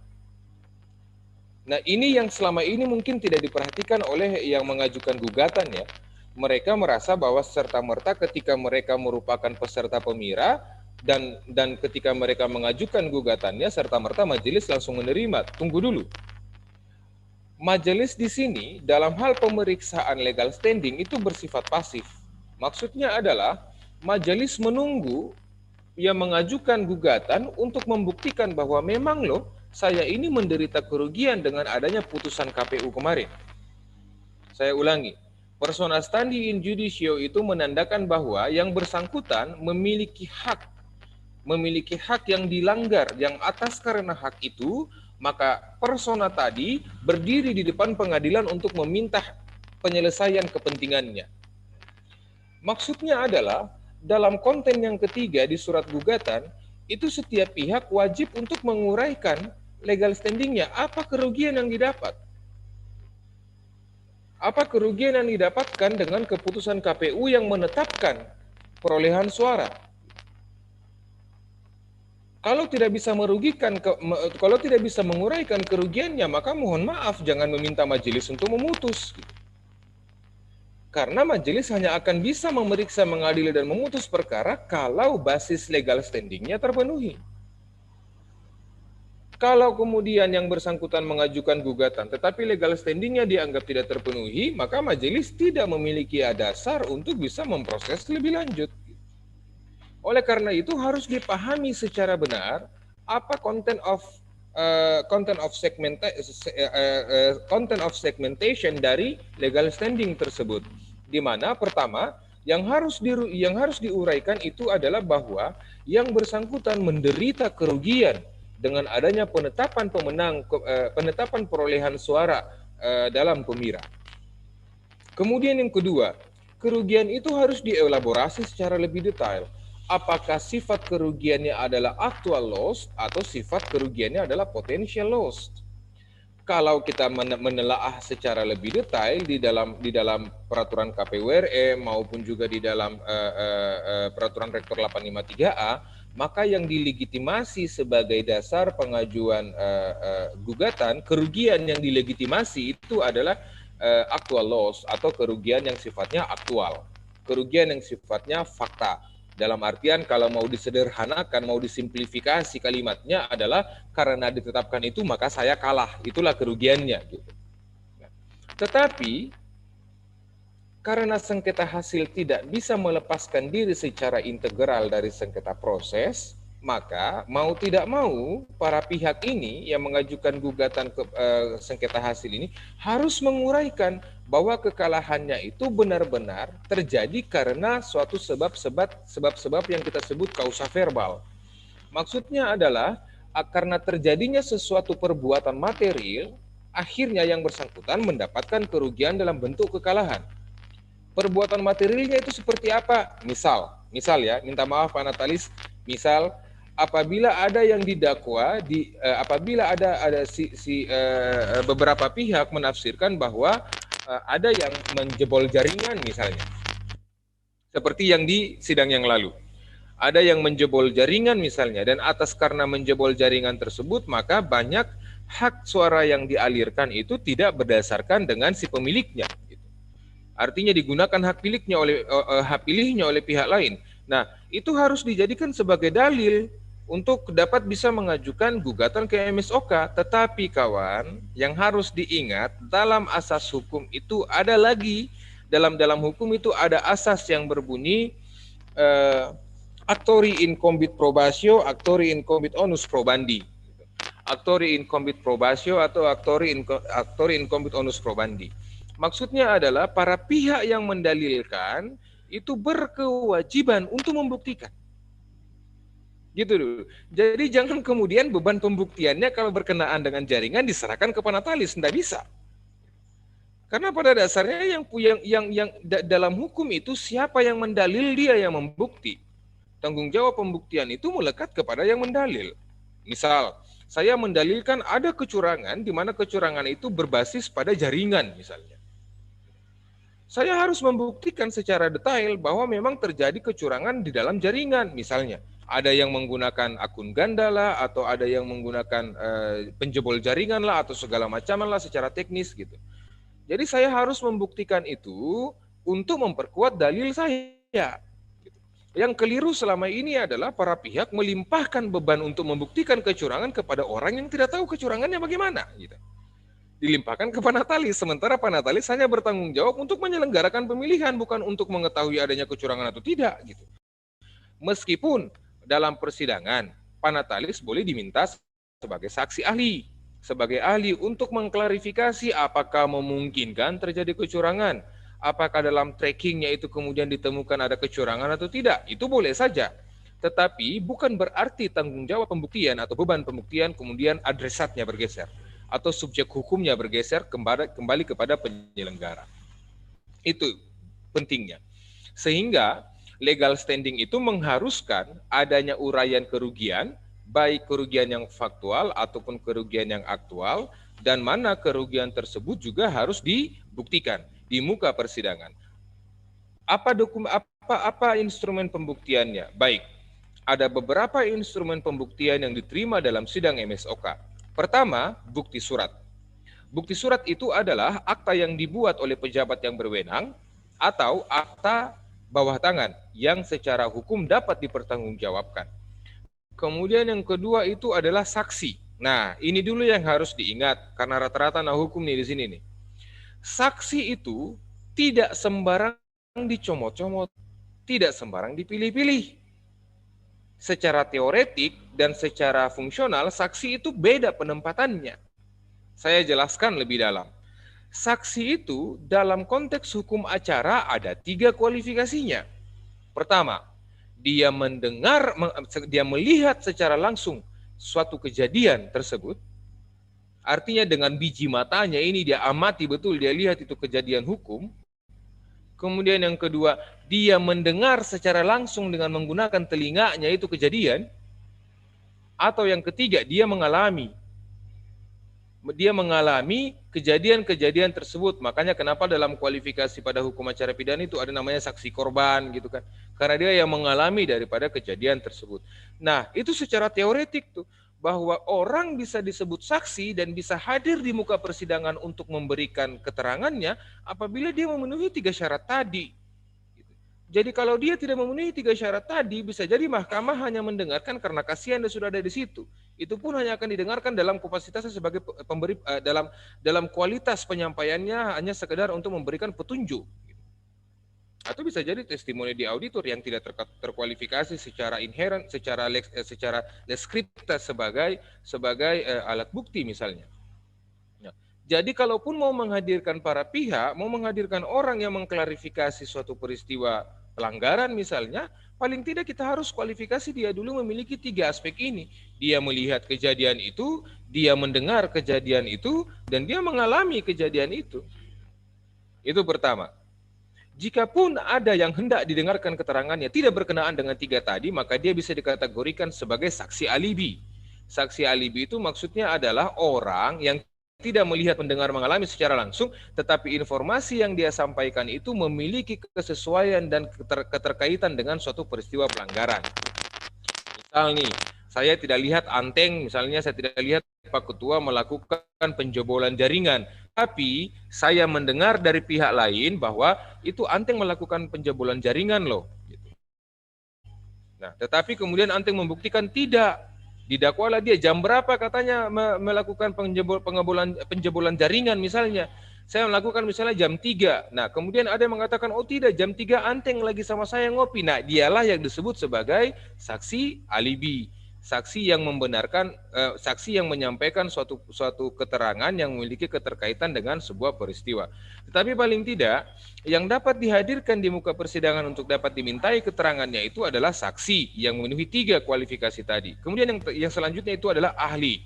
Nah, ini yang selama ini mungkin tidak diperhatikan oleh yang mengajukan gugatan ya. Mereka merasa bahwa serta-merta ketika mereka merupakan peserta pemira, dan ketika mereka mengajukan gugatannya serta-merta majelis langsung menerima. Tunggu dulu. Majelis di sini dalam hal pemeriksaan legal standing itu bersifat pasif. Maksudnya adalah majelis menunggu yang mengajukan gugatan untuk membuktikan bahwa memang loh saya ini menderita kerugian dengan adanya putusan KPU kemarin. Saya ulangi. Persona standi in judicio itu menandakan bahwa yang bersangkutan memiliki hak yang dilanggar, yang atas karena hak itu, maka persona tadi berdiri di depan pengadilan untuk meminta penyelesaian kepentingannya. Maksudnya adalah, dalam konten yang ketiga di surat gugatan, itu setiap pihak wajib untuk menguraikan legal standingnya, apa kerugian yang didapat. Apa kerugian yang didapatkan dengan keputusan KPU yang menetapkan perolehan suara? Kalau tidak bisa kalau tidak bisa menguraikan kerugiannya, maka mohon maaf, jangan meminta majelis untuk memutus. Karena majelis hanya akan bisa memeriksa, mengadili, dan memutus perkara kalau basis legal standingnya terpenuhi. Kalau kemudian yang bersangkutan mengajukan gugatan, tetapi legal standingnya dianggap tidak terpenuhi, maka majelis tidak memiliki dasar untuk bisa memproses lebih lanjut. Oleh karena itu harus dipahami secara benar apa content of segmentation dari legal standing tersebut. Di mana pertama yang harus diuraikan itu adalah bahwa yang bersangkutan menderita kerugian dengan adanya penetapan perolehan suara dalam pemira. Kemudian yang kedua, kerugian itu harus dielaborasi secara lebih detail. Apakah sifat kerugiannya adalah actual loss atau sifat kerugiannya adalah potential loss? Kalau kita menelaah secara lebih detail di dalam peraturan KPU RI maupun juga di dalam peraturan Rektor 853A, maka yang dilegitimasi sebagai dasar pengajuan gugatan, kerugian yang dilegitimasi itu adalah actual loss atau kerugian yang sifatnya aktual, kerugian yang sifatnya fakta. Dalam artian kalau mau disederhanakan, mau disimplifikasi kalimatnya adalah karena ditetapkan itu maka saya kalah, itulah kerugiannya. Gitu. Nah, tetapi karena sengketa hasil tidak bisa melepaskan diri secara integral dari sengketa proses, maka mau tidak mau para pihak ini yang mengajukan gugatan sengketa hasil ini harus menguraikan bahwa kekalahannya itu benar-benar terjadi karena suatu sebab-sebab yang kita sebut kausa verbal. Maksudnya adalah karena terjadinya sesuatu perbuatan material, akhirnya yang bersangkutan mendapatkan kerugian dalam bentuk kekalahan. Perbuatan materialnya itu seperti apa? Misal ya, minta maaf Pak Natalis, misal apabila ada yang didakwa, apabila ada beberapa pihak menafsirkan bahwa ada yang menjebol jaringan misalnya, seperti yang di sidang yang lalu, ada yang menjebol jaringan misalnya, dan atas karena menjebol jaringan tersebut maka banyak hak suara yang dialirkan itu tidak berdasarkan dengan si pemiliknya. Artinya digunakan hak pilihnya oleh pihak lain. Nah, itu harus dijadikan sebagai dalil untuk dapat bisa mengajukan gugatan ke MSOK. Tetapi kawan, yang harus diingat dalam asas hukum itu ada lagi, dalam hukum itu ada asas yang berbunyi actori incombit probatio, actori incombit onus probandi. Actori incombit probatio atau actori incombit onus probandi. Maksudnya adalah para pihak yang mendalilkan itu berkewajiban untuk membuktikan. Gitu dulu. Jadi jangan kemudian beban pembuktiannya kalau berkenaan dengan jaringan diserahkan ke Panatalis, tidak bisa. Karena pada dasarnya yang dalam hukum itu siapa yang mendalil dia yang membukti. Tanggung jawab pembuktian itu melekat kepada yang mendalil. Misal, saya mendalilkan ada kecurangan di mana kecurangan itu berbasis pada jaringan misalnya. Saya harus membuktikan secara detail bahwa memang terjadi kecurangan di dalam jaringan. Misalnya, ada yang menggunakan akun ganda lah, atau ada yang menggunakan penjebol jaringan lah, atau segala macam lah secara teknis gitu. Jadi saya harus membuktikan itu untuk memperkuat dalil saya. Yang keliru selama ini adalah para pihak melimpahkan beban untuk membuktikan kecurangan kepada orang yang tidak tahu kecurangannya bagaimana. Gitu. Dilimpahkan ke Panatalis, sementara Panatalis hanya bertanggung jawab untuk menyelenggarakan pemilihan, bukan untuk mengetahui adanya kecurangan atau tidak. Gitu. Meskipun dalam persidangan, Panatalis boleh diminta sebagai saksi ahli untuk mengklarifikasi apakah memungkinkan terjadi kecurangan, apakah dalam trackingnya itu kemudian ditemukan ada kecurangan atau tidak, itu boleh saja. Tetapi bukan berarti tanggung jawab pembuktian atau beban pembuktian kemudian adresatnya bergeser atau subjek hukumnya bergeser kembali kepada penyelenggara. Itu pentingnya. Sehingga legal standing itu mengharuskan adanya uraian kerugian, baik kerugian yang faktual ataupun kerugian yang aktual, dan mana kerugian tersebut juga harus dibuktikan di muka persidangan. Apa instrumen pembuktiannya? Baik, ada beberapa instrumen pembuktian yang diterima dalam sidang MSOK. Pertama, bukti surat. Bukti surat itu adalah akta yang dibuat oleh pejabat yang berwenang atau akta bawah tangan yang secara hukum dapat dipertanggungjawabkan. Kemudian yang kedua itu adalah saksi. Nah, ini dulu yang harus diingat karena rata-rata hukum nih di sini nih. Saksi itu tidak sembarang dicomot-comot, tidak sembarang dipilih-pilih. Secara teoretik dan secara fungsional, saksi itu beda penempatannya. Saya jelaskan lebih dalam. Saksi itu dalam konteks hukum acara ada 3 kualifikasinya. Pertama, dia melihat secara langsung suatu kejadian tersebut. Artinya dengan biji matanya ini dia amati betul, dia lihat itu kejadian hukum. Kemudian yang kedua, dia mendengar secara langsung dengan menggunakan telinganya itu kejadian. Atau yang ketiga, dia mengalami kejadian-kejadian tersebut. Makanya kenapa dalam kualifikasi pada hukum acara pidana itu ada namanya saksi korban gitu kan. Karena dia yang mengalami daripada kejadian tersebut. Nah, itu secara teoretik tuh, bahwa orang bisa disebut saksi dan bisa hadir di muka persidangan untuk memberikan keterangannya apabila dia memenuhi 3 syarat tadi. Jadi kalau dia tidak memenuhi 3 syarat tadi, bisa jadi mahkamah hanya mendengarkan karena kasihan dia sudah ada di situ. Itu pun hanya akan didengarkan dalam kapasitasnya sebagai pemberi, dalam kualitas penyampaiannya hanya sekedar untuk memberikan petunjuk. Atau bisa jadi testimoni di auditor yang tidak terkualifikasi secara inherent, secara deskripta sebagai alat bukti misalnya. Nah, jadi kalaupun mau menghadirkan para pihak, mau menghadirkan orang yang mengklarifikasi suatu peristiwa pelanggaran misalnya, paling tidak kita harus kualifikasi dia dulu memiliki 3 aspek ini. Dia melihat kejadian itu, dia mendengar kejadian itu, dan dia mengalami kejadian itu. Itu pertama. Jikapun ada yang hendak didengarkan keterangannya tidak berkenaan dengan 3 tadi, maka dia bisa dikategorikan sebagai saksi alibi. Saksi alibi itu maksudnya adalah orang yang tidak melihat, mendengar, mengalami secara langsung, tetapi informasi yang dia sampaikan itu memiliki kesesuaian dan keterkaitan dengan suatu peristiwa pelanggaran. Misal nih, saya tidak lihat Anteng, misalnya saya tidak lihat Pak Ketua melakukan penjebolan jaringan, tapi saya mendengar dari pihak lain bahwa itu Anteng melakukan penjebolan jaringan loh. Nah, tetapi kemudian Anteng membuktikan tidak. Didakwalah dia jam berapa katanya melakukan penjebolan jaringan misalnya. Saya melakukan misalnya jam 3. Nah, kemudian ada yang mengatakan, oh tidak, jam 3 Anteng lagi sama saya ngopi. Nah, dialah yang disebut sebagai saksi alibi. Saksi yang membenarkan, saksi yang menyampaikan suatu keterangan yang memiliki keterkaitan dengan sebuah peristiwa. Tetapi paling tidak, yang dapat dihadirkan di muka persidangan untuk dapat dimintai keterangannya itu adalah saksi yang memenuhi 3 kualifikasi tadi. Kemudian yang selanjutnya itu adalah ahli.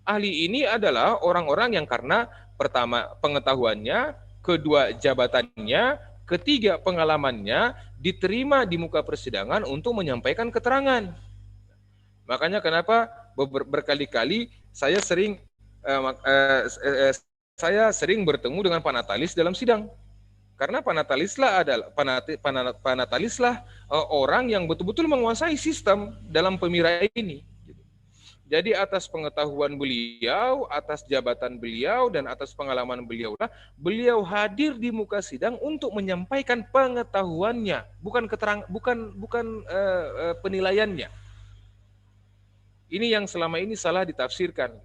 Ahli ini adalah orang-orang yang karena pertama pengetahuannya, kedua jabatannya, ketiga pengalamannya diterima di muka persidangan untuk menyampaikan keterangan. Makanya kenapa berkali-kali saya sering bertemu dengan Pak Natalis dalam sidang. Karena Pak Natalis lah orang yang betul-betul menguasai sistem dalam pemira ini. Jadi atas pengetahuan beliau, atas jabatan beliau, dan atas pengalaman beliau lah, beliau hadir di muka sidang untuk menyampaikan pengetahuannya, bukan penilaiannya. Ini yang selama ini salah ditafsirkan,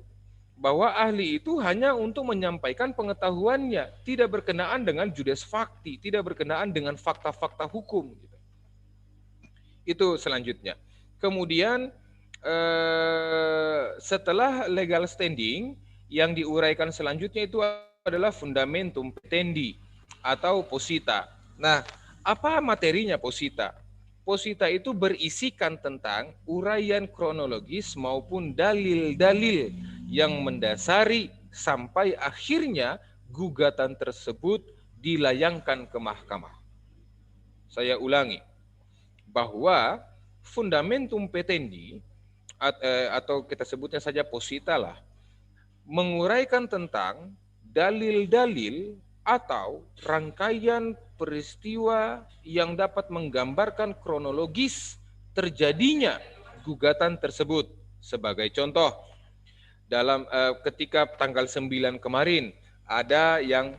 bahwa ahli itu hanya untuk menyampaikan pengetahuannya, tidak berkenaan dengan judes fakti, tidak berkenaan dengan fakta-fakta hukum. Itu selanjutnya. Kemudian setelah legal standing, yang diuraikan selanjutnya itu adalah fundamentum petendi. atau posita. Nah, apa materinya posita? Posita itu berisikan tentang uraian kronologis maupun dalil-dalil yang mendasari sampai akhirnya gugatan tersebut dilayangkan ke mahkamah. Saya ulangi, bahwa fundamentum petendi atau kita sebutnya saja posita lah, menguraikan tentang dalil-dalil atau rangkaian peristiwa yang dapat menggambarkan kronologis terjadinya gugatan tersebut. Sebagai contoh, dalam ketika tanggal 9 kemarin ada yang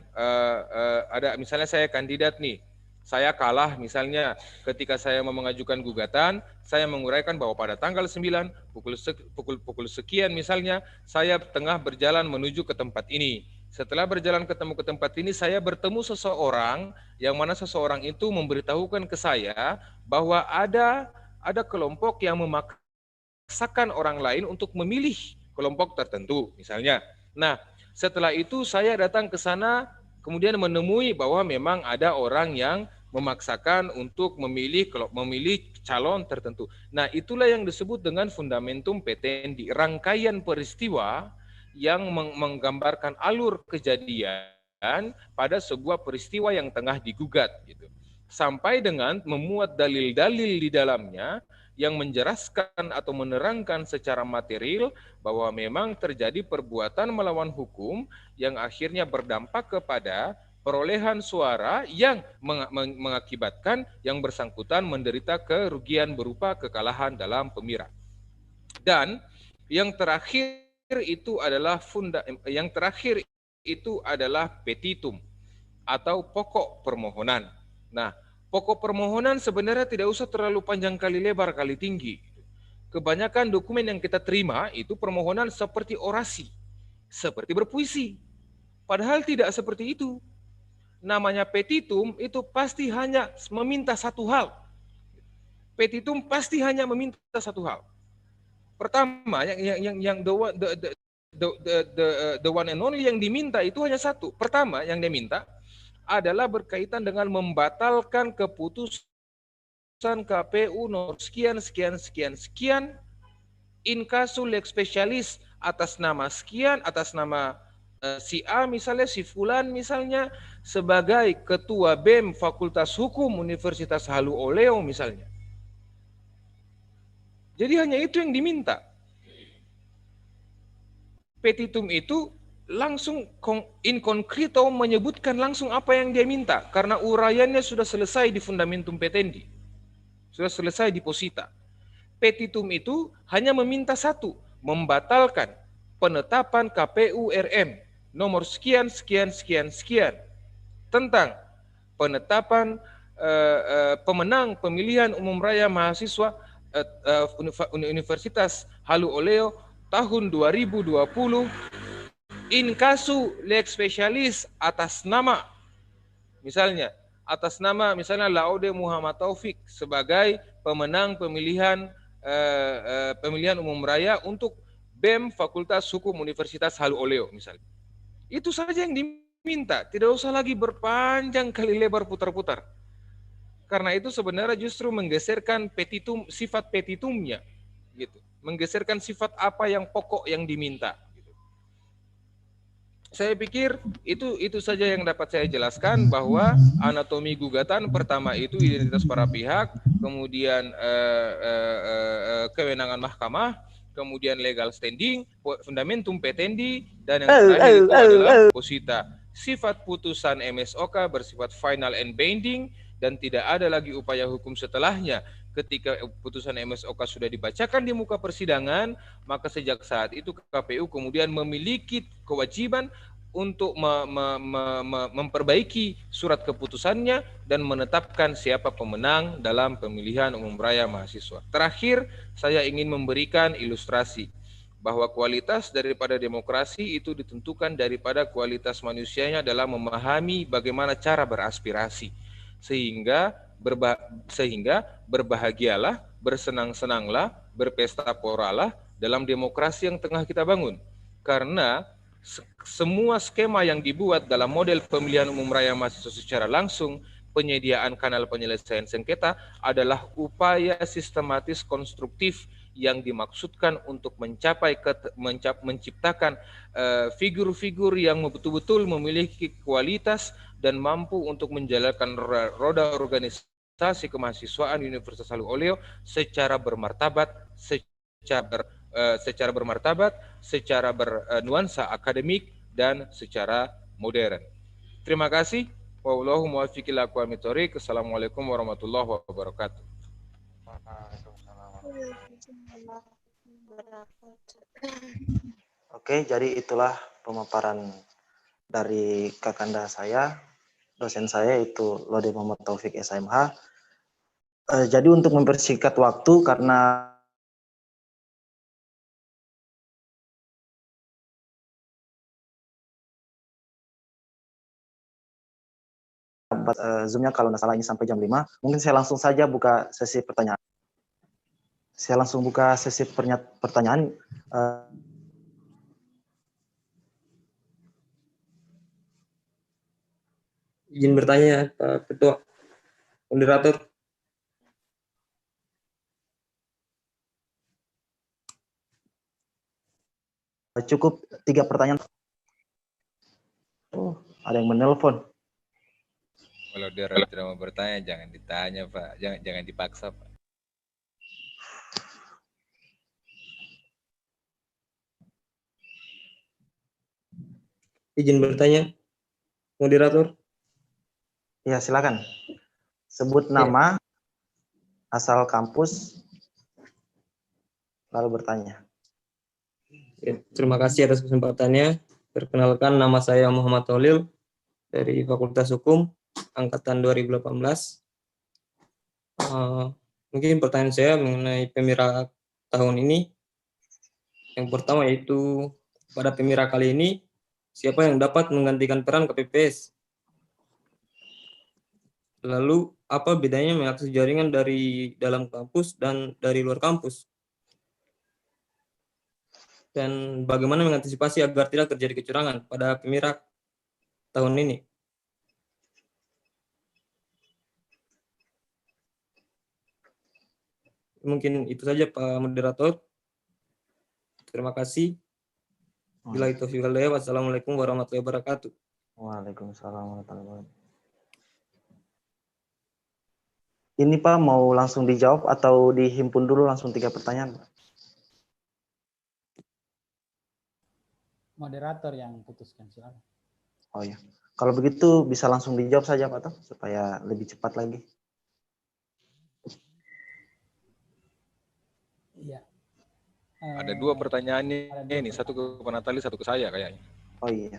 ada misalnya saya kandidat nih, saya kalah misalnya ketika saya mau mengajukan gugatan, saya menguraikan bahwa pada tanggal 9 pukul sekian misalnya saya tengah berjalan menuju ke tempat ini. Setelah berjalan ke tempat ini, saya bertemu seseorang yang mana seseorang itu memberitahukan ke saya bahwa ada kelompok yang memaksakan orang lain untuk memilih kelompok tertentu misalnya. Nah, setelah itu saya datang ke sana kemudian menemui bahwa memang ada orang yang memaksakan untuk memilih calon tertentu. Nah, itulah yang disebut dengan fundamentum petendi, rangkaian peristiwa yang menggambarkan alur kejadian pada sebuah peristiwa yang tengah digugat gitu. Sampai dengan memuat dalil-dalil di dalamnya yang menjelaskan atau menerangkan secara material bahwa memang terjadi perbuatan melawan hukum yang akhirnya berdampak kepada perolehan suara yang mengakibatkan yang bersangkutan menderita kerugian berupa kekalahan dalam pemilihan. Dan yang terakhir itu adalah petitum atau pokok permohonan. Nah, pokok permohonan sebenarnya tidak usah terlalu panjang kali lebar kali tinggi. Kebanyakan dokumen yang kita terima itu permohonan seperti orasi, seperti berpuisi. Padahal tidak seperti itu. Namanya petitum itu pasti hanya meminta satu hal. Petitum pasti hanya meminta satu hal. Pertama, yang the one and only yang diminta itu hanya satu. Pertama, yang diminta adalah berkaitan dengan membatalkan keputusan KPU nomor sekian in casu lex specialis atas nama sekian, atas nama si A misalnya, si Fulan misalnya sebagai ketua BEM Fakultas Hukum Universitas Halu Oleo misalnya. Jadi hanya itu yang diminta. Petitum itu langsung in concreto menyebutkan langsung apa yang dia minta karena uraiannya sudah selesai di fundamentum petendi. Sudah selesai di posita. Petitum itu hanya meminta satu, membatalkan penetapan KPU RM nomor sekian tentang penetapan pemenang pemilihan umum raya mahasiswa Universitas Halu Oleo tahun 2020 in casu lex specialis atas nama misalnya Laude Muhammad Taufik sebagai pemenang pemilihan umum raya untuk BEM Fakultas Hukum Universitas Halu Oleo misalnya. Itu saja yang diminta, tidak usah lagi berpanjang kali lebar putar-putar. Karena itu sebenarnya justru menggeserkan petitum, sifat petitumnya, gitu. Menggeserkan sifat apa yang pokok yang diminta. Gitu. Saya pikir itu saja yang dapat saya jelaskan bahwa anatomi gugatan pertama itu identitas para pihak, kemudian kewenangan mahkamah, kemudian legal standing, fundamentum petendi, dan yang terakhir itu adalah posita. Sifat putusan MSOK bersifat final and binding dan tidak ada lagi upaya hukum setelahnya. Ketika putusan MSOK sudah dibacakan di muka persidangan, maka sejak saat itu KPU kemudian memiliki kewajiban untuk memperbaiki surat keputusannya dan menetapkan siapa pemenang dalam pemilihan umum raya mahasiswa. Terakhir, saya ingin memberikan ilustrasi bahwa kualitas daripada demokrasi itu ditentukan daripada kualitas manusianya dalam memahami bagaimana cara beraspirasi. Sehingga berbahagialah, bersenang-senanglah, berpesta poralah dalam demokrasi yang tengah kita bangun. Karena Semua skema yang dibuat dalam model pemilihan umum raya mahasiswa secara langsung, penyediaan kanal penyelesaian sengketa adalah upaya sistematis konstruktif yang dimaksudkan untuk menciptakan figur-figur yang betul-betul memiliki kualitas dan mampu untuk menjalankan roda organisasi kemahasiswaan Universitas Halu Oleo secara bermartabat, secara bernuansa akademik, dan secara modern. Terima kasih. Wallahu muwaffiq ila aqwamit thoriq. Assalamualaikum warahmatullahi wabarakatuh. Oke, jadi itulah pemaparan dari kakanda saya, dosen saya itu Lode Muhammad Taufik SMH. Jadi untuk mempersingkat waktu karena Zoom-nya kalau nggak salah ini sampai jam 5, mungkin saya langsung saja buka sesi pertanyaan. Saya langsung buka sesi pertanyaan. Izin bertanya, Pak Ketua, moderator. Cukup 3 pertanyaan. Oh, ada yang menelpon. Kalau dia tidak mau bertanya, jangan ditanya, Pak. Jangan dipaksa, Pak. Izin bertanya, moderator. Ya, silakan. Sebut nama, asal kampus, lalu bertanya. Ya, terima kasih atas kesempatannya. Perkenalkan, nama saya Muhammad Tolil dari Fakultas Hukum angkatan 2018. Mungkin pertanyaan saya mengenai Pemira tahun ini. Yang pertama yaitu pada Pemira kali ini siapa yang dapat menggantikan peran KPPS? Lalu apa bedanya mengakses jaringan dari dalam kampus dan dari luar kampus? Dan bagaimana mengantisipasi agar tidak terjadi kecurangan pada Pemira tahun ini? Mungkin itu saja Pak Moderator. Terima kasih. Bila itu wassalamualaikum warahmatullahi wabarakatuh. Waalaikumsalam warahmatullahi wabarakatuh. Ini Pak mau langsung dijawab atau dihimpun dulu langsung 3 pertanyaan? Moderator yang putuskan, silakan. Oh ya, kalau begitu bisa langsung dijawab saja Pak toh, supaya lebih cepat lagi. Iya. Ada 2 pertanyaan ini, satu ke Pak Natali, satu ke saya kayaknya. Oh iya.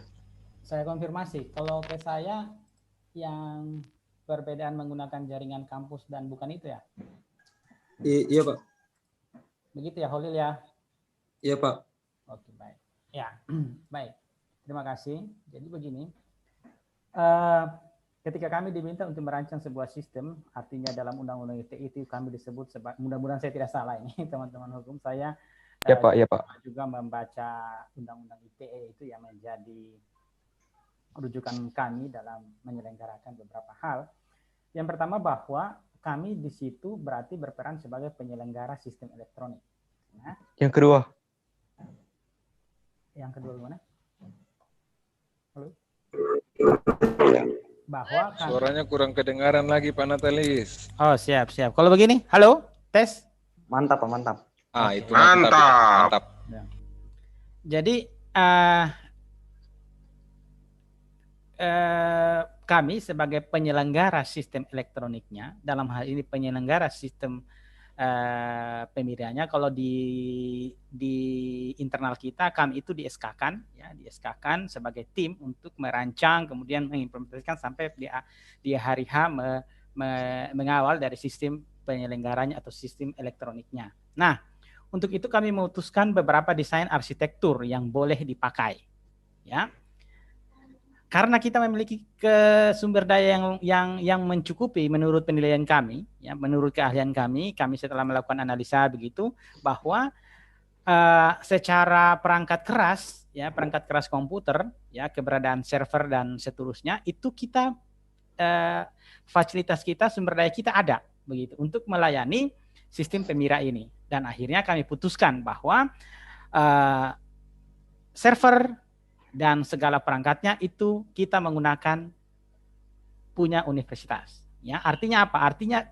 Saya konfirmasi, kalau ke saya yang perbedaan menggunakan jaringan kampus dan bukan itu ya? Iya Pak. Begitu ya, Holil ya? Iya Pak. Oke, baik. Ya, baik. Terima kasih. Jadi begini, ketika kami diminta untuk merancang sebuah sistem, artinya dalam Undang-Undang ITE itu kami disebut, mudah-mudahan saya tidak salah ini, teman-teman hukum, saya ya Pak, ya Pak. juga membaca Undang-Undang ITE itu yang menjadi rujukan kami dalam menyelenggarakan beberapa hal. Yang pertama bahwa kami di situ berarti berperan sebagai penyelenggara sistem elektronik. Nah, yang kedua gimana? Halo? Bahwa kami... Suaranya kurang kedengaran lagi Pak Natalis. Oh, siap. Kalau begini, halo, tes. Mantap Pak, mantap. Itu mantap. Ya. Jadi kami sebagai penyelenggara sistem elektroniknya, dalam hal ini penyelenggara sistem pemiranya, kalau di internal kita kami itu di-SK-kan ya, di-SK-kan sebagai tim untuk merancang kemudian mengimplementasikan sampai di hari H mengawal dari sistem penyelenggaranya atau sistem elektroniknya. Nah, untuk itu kami memutuskan beberapa desain arsitektur yang boleh dipakai ya. Karena kita memiliki sumber daya yang mencukupi menurut penilaian kami, ya, menurut keahlian kami setelah melakukan analisa begitu, bahwa secara perangkat keras, ya perangkat keras komputer, ya keberadaan server dan seterusnya, itu kita fasilitas kita, sumber daya kita ada begitu untuk melayani sistem Pemira ini. Dan akhirnya kami putuskan bahwa server dan segala perangkatnya itu kita menggunakan punya universitas. Ya, artinya apa? Artinya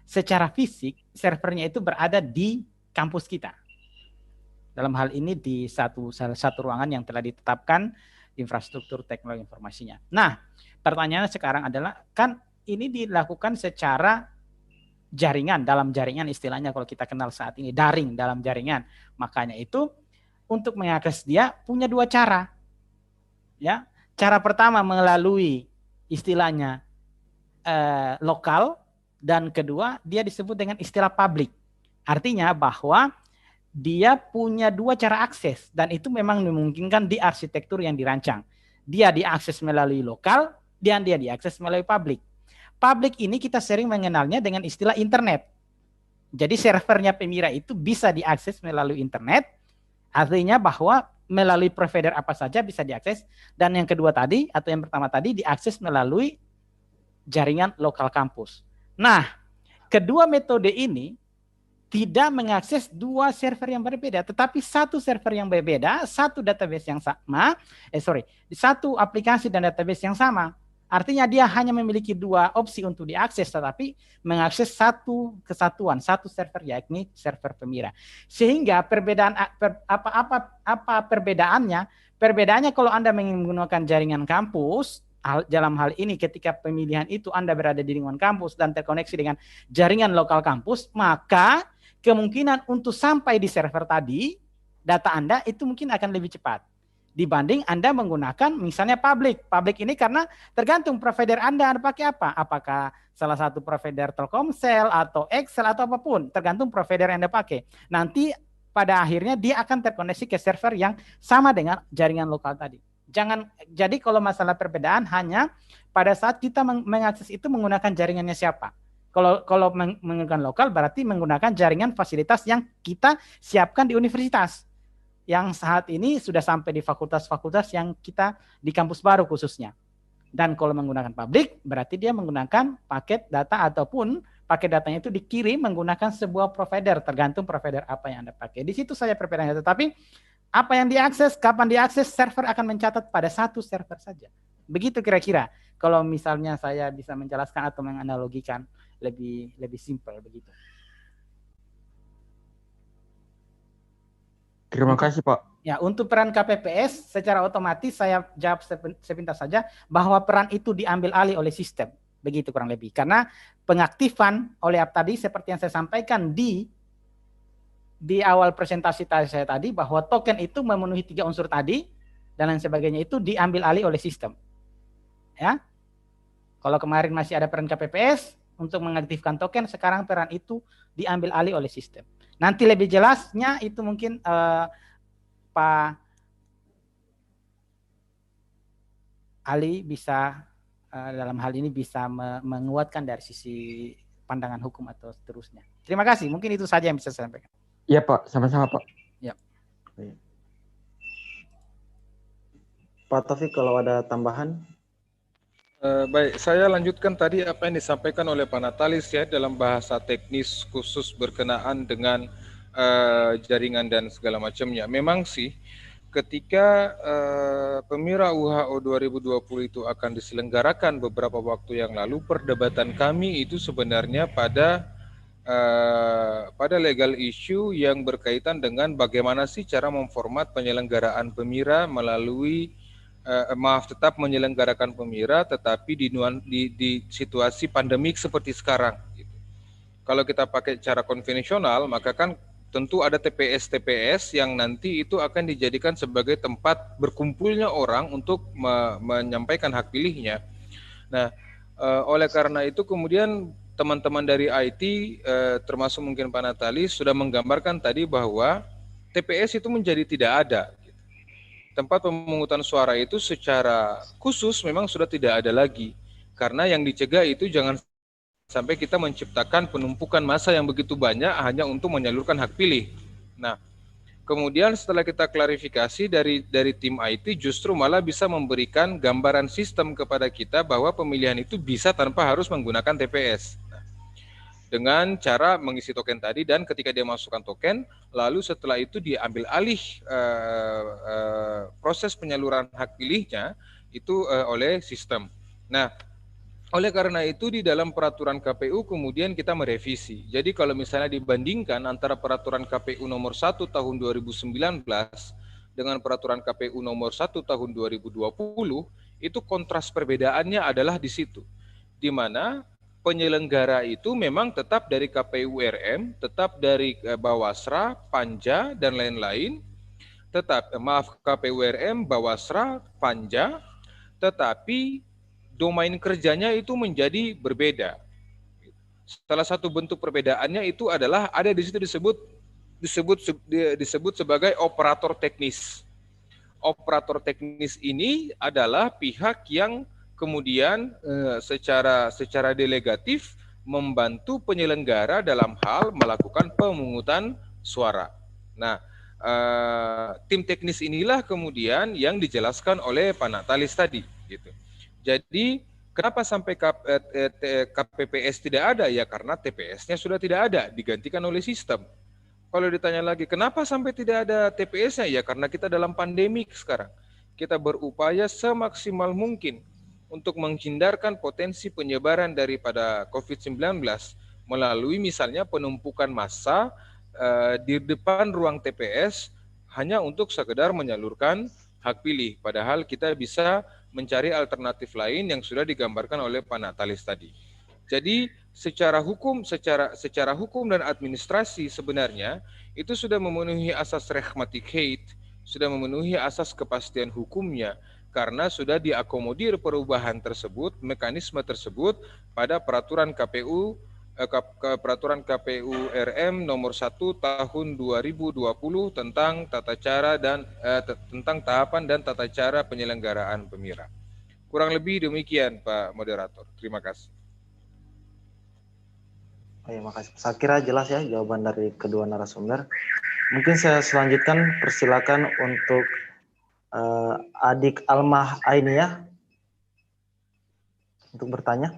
secara fisik servernya itu berada di kampus kita. Dalam hal ini di salah satu ruangan yang telah ditetapkan infrastruktur teknologi informasinya. Nah, pertanyaannya sekarang adalah, kan ini dilakukan secara jaringan, dalam jaringan istilahnya kalau kita kenal saat ini, daring dalam jaringan. Makanya itu untuk mengakses dia punya dua cara. Ya, cara pertama melalui istilahnya lokal, dan kedua dia disebut dengan istilah publik. Artinya bahwa dia punya dua cara akses, dan itu memang memungkinkan di arsitektur yang dirancang. Dia diakses melalui lokal, dan dia diakses melalui publik. Publik ini kita sering mengenalnya dengan istilah internet. Jadi servernya Pemira itu bisa diakses melalui internet, artinya bahwa melalui provider apa saja bisa diakses, dan yang kedua tadi, atau yang pertama tadi, diakses melalui jaringan lokal kampus. Nah, kedua metode ini tidak mengakses dua server yang berbeda, tetapi satu server yang berbeda, satu database yang sama, satu aplikasi dan database yang sama. Artinya dia hanya memiliki dua opsi untuk diakses, tetapi mengakses satu kesatuan, satu server, yakni server Pemira. Sehingga perbedaan apa perbedaannya? Perbedaannya kalau Anda menggunakan jaringan kampus, dalam hal ini ketika pemilihan itu Anda berada di lingkungan kampus dan terkoneksi dengan jaringan lokal kampus, maka kemungkinan untuk sampai di server tadi, data Anda itu mungkin akan lebih cepat dibanding Anda menggunakan misalnya public. Public ini karena tergantung provider Anda pakai apa. Apakah salah satu provider Telkomsel atau Excel atau apapun, tergantung provider yang Anda pakai. Nanti pada akhirnya dia akan terkoneksi ke server yang sama dengan jaringan lokal tadi. Jadi kalau masalah perbedaan hanya pada saat kita mengakses itu menggunakan jaringannya siapa. Kalau menggunakan lokal berarti menggunakan jaringan fasilitas yang kita siapkan di universitas. Yang saat ini sudah sampai di fakultas-fakultas yang kita di kampus baru khususnya. Dan kalau menggunakan publik berarti dia menggunakan paket data ataupun paket datanya itu dikirim menggunakan sebuah provider, tergantung provider apa yang Anda pakai. Di situ saja perbedaannya, tetapi apa yang diakses, kapan diakses, server akan mencatat pada satu server saja. Begitu kira-kira. Kalau misalnya saya bisa menjelaskan atau menganalogikan lebih simpel begitu. Terima kasih, Pak. Ya, untuk peran KPPS secara otomatis saya jawab sepintas saja bahwa peran itu diambil alih oleh sistem. Begitu kurang lebih. Karena pengaktifan oleh tadi seperti yang saya sampaikan di awal presentasi saya tadi, bahwa token itu memenuhi 3 unsur tadi dan lain sebagainya itu diambil alih oleh sistem. Ya. Kalau kemarin masih ada peran KPPS untuk mengaktifkan token, sekarang peran itu diambil alih oleh sistem. Nanti lebih jelasnya itu mungkin Pak Ali bisa dalam hal ini bisa menguatkan dari sisi pandangan hukum atau seterusnya. Terima kasih. Mungkin itu saja yang bisa saya sampaikan. Iya, Pak. Sama-sama, Pak. Ya. Pak Taufik, kalau ada tambahan? Baik, saya lanjutkan tadi apa yang disampaikan oleh Pak Natalis ya dalam bahasa teknis khusus berkenaan dengan jaringan dan segala macamnya. Memang sih ketika Pemira UHO 2020 itu akan diselenggarakan beberapa waktu yang lalu, perdebatan kami itu sebenarnya pada legal issue yang berkaitan dengan bagaimana sih cara memformat penyelenggaraan Pemira melalui tetap menyelenggarakan Pemira tetapi di situasi pandemik seperti sekarang gitu. Kalau kita pakai cara konvensional maka kan tentu ada TPS yang nanti itu akan dijadikan sebagai tempat berkumpulnya orang untuk menyampaikan hak pilihnya. Nah, oleh karena itu kemudian teman-teman dari IT termasuk mungkin Pak Natalis sudah menggambarkan tadi bahwa TPS itu menjadi tidak ada. Tempat pemungutan suara itu secara khusus memang sudah tidak ada lagi. Karena yang dicegah itu jangan sampai kita menciptakan penumpukan massa yang begitu banyak hanya untuk menyalurkan hak pilih. Nah, Kemudian setelah kita klarifikasi dari tim IT justru malah bisa memberikan gambaran sistem kepada kita bahwa pemilihan itu bisa tanpa harus menggunakan TPS. Nah, dengan cara mengisi token tadi, dan ketika dia masukkan token, lalu setelah itu diambil alih proses penyaluran hak pilihnya itu oleh sistem. Nah, oleh karena itu di dalam peraturan KPU kemudian kita merevisi. Jadi kalau misalnya dibandingkan antara peraturan KPU nomor 1 tahun 2019 dengan peraturan KPU nomor 1 tahun 2020, itu kontras perbedaannya adalah di situ. Di mana penyelenggara itu memang tetap dari KPU RM, tetap dari Bawasra, Panja, dan lain-lain. KPU RM, Bawasra, Panja, tetapi domain kerjanya itu menjadi berbeda. Salah satu bentuk perbedaannya itu adalah ada di situ disebut sebagai operator teknis. Operator teknis ini adalah pihak yang kemudian secara delegatif membantu penyelenggara dalam hal melakukan pemungutan suara. Nah, tim teknis inilah kemudian yang dijelaskan oleh Pak Natalis tadi, gitu. Jadi kenapa sampai KPPS tidak ada? Ya karena TPS-nya sudah tidak ada, digantikan oleh sistem. Kalau ditanya lagi, kenapa sampai tidak ada TPS-nya? Ya karena kita dalam pandemik sekarang. Kita berupaya semaksimal mungkin untuk menghindarkan potensi penyebaran daripada COVID-19 melalui misalnya penumpukan massa di depan ruang TPS hanya untuk sekedar menyalurkan hak pilih. Padahal kita bisa mencari alternatif lain yang sudah digambarkan oleh Pak Natalis tadi. Jadi secara hukum dan administrasi sebenarnya itu sudah memenuhi asas rehmatikheit, sudah memenuhi asas kepastian hukumnya karena sudah diakomodir perubahan tersebut, mekanisme tersebut pada peraturan KPU RM nomor 1 tahun 2020 tentang tata cara dan tentang tahapan dan tata cara penyelenggaraan pemira. Kurang lebih demikian Pak Moderator. Terima kasih. Terima kasih. Saya kira jelas ya jawaban dari kedua narasumber. Mungkin saya selanjutkan persilakan untuk adik Almah Ainia untuk bertanya.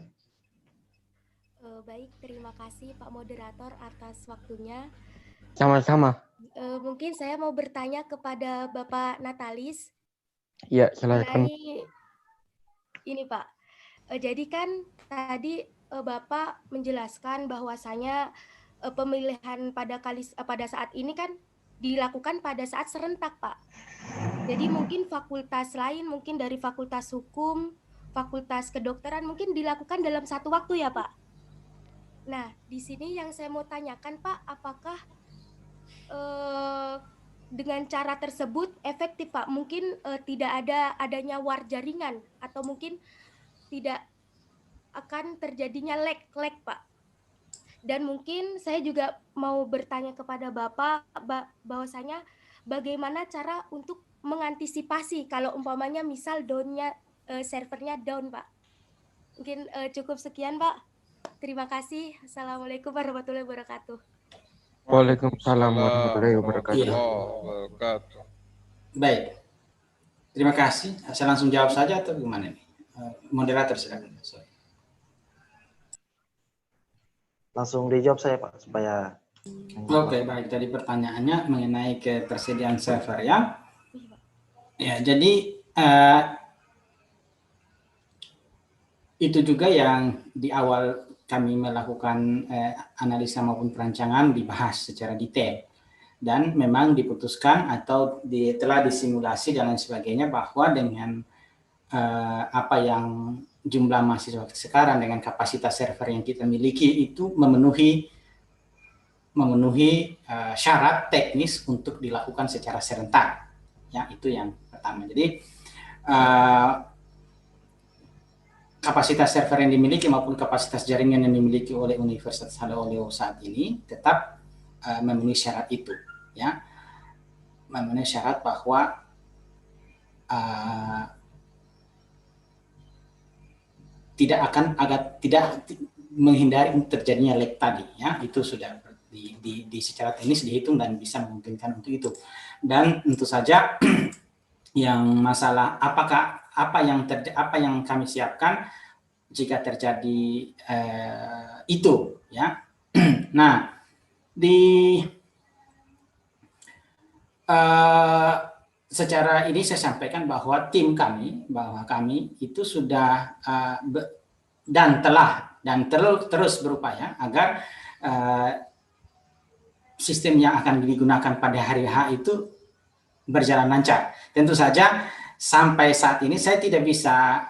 Baik, terima kasih Pak Moderator atas waktunya. Sama-sama. Mungkin saya mau bertanya kepada Bapak Natalis. Iya, silakan. Ini Pak, jadi kan tadi Bapak menjelaskan bahwasanya pemilihan pada saat ini kan dilakukan pada saat serentak Pak. Jadi mungkin fakultas lain, mungkin dari fakultas hukum, fakultas kedokteran mungkin dilakukan dalam satu waktu ya Pak. Nah, di sini yang saya mau tanyakan Pak, apakah dengan cara tersebut efektif Pak? Mungkin tidak adanya war jaringan atau mungkin tidak akan terjadinya lag Pak. Dan mungkin saya juga mau bertanya kepada Bapak bahwasanya bagaimana cara untuk mengantisipasi kalau umpamanya misal down-nya servernya down Pak. Mungkin cukup sekian Pak. Terima kasih. Assalamualaikum warahmatullahi wabarakatuh. Waalaikumsalam warahmatullahi wabarakatuh. Baik. Terima kasih. Saya langsung jawab saja atau gimana nih? Moderator silakan. Langsung dijawab saya Pak supaya. Oke, baik. Tadi pertanyaannya mengenai ketersediaan server ya. Ya, jadi itu juga yang di awal kami melakukan analisa maupun perancangan dibahas secara detail. Dan memang diputuskan atau telah disimulasi dan lain sebagainya bahwa dengan apa yang jumlah mahasiswa sekarang dengan kapasitas server yang kita miliki itu memenuhi syarat teknis untuk dilakukan secara serentak. Ya, itu yang pertama. Jadi kapasitas server yang dimiliki maupun kapasitas jaringan yang dimiliki oleh Universitas Hadaooleo saat ini tetap memenuhi syarat itu, ya, memenuhi syarat bahwa tidak menghindari terjadinya lag tadi, ya, itu sudah secara teknis dihitung dan bisa memungkinkan untuk itu. Dan tentu saja yang masalah apa yang kami siapkan jika terjadi itu, ya. Nah, secara ini saya sampaikan bahwa kami itu sudah dan terus berupaya agar sistem yang akan digunakan pada hari H itu berjalan lancar. Tentu saja sampai saat ini saya tidak bisa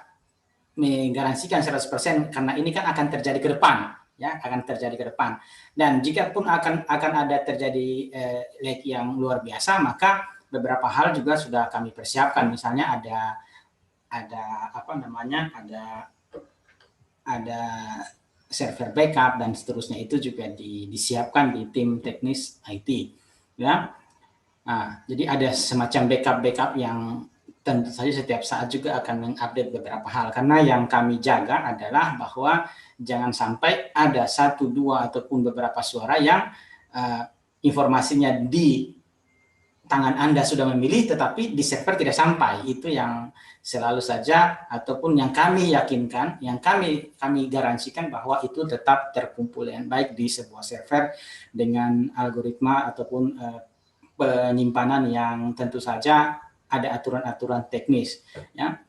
menggaransikan 100% karena ini kan akan terjadi ke depan, ya, akan terjadi ke depan. Dan jika pun akan ada terjadi lag yang luar biasa, maka beberapa hal juga sudah kami persiapkan. Misalnya ada server backup dan seterusnya, itu juga disiapkan di tim teknis IT, ya. Nah, jadi ada semacam backup yang tentu saja setiap saat juga akan mengupdate beberapa hal, karena yang kami jaga adalah bahwa jangan sampai ada 1, 2 ataupun beberapa suara yang informasinya di tangan Anda sudah memilih tetapi di server tidak sampai. Itu yang selalu saja ataupun yang kami yakinkan, yang kami garansikan bahwa itu tetap terkumpul dengan baik di sebuah server dengan algoritma ataupun penyimpanan yang tentu saja ada aturan-aturan teknis, ya,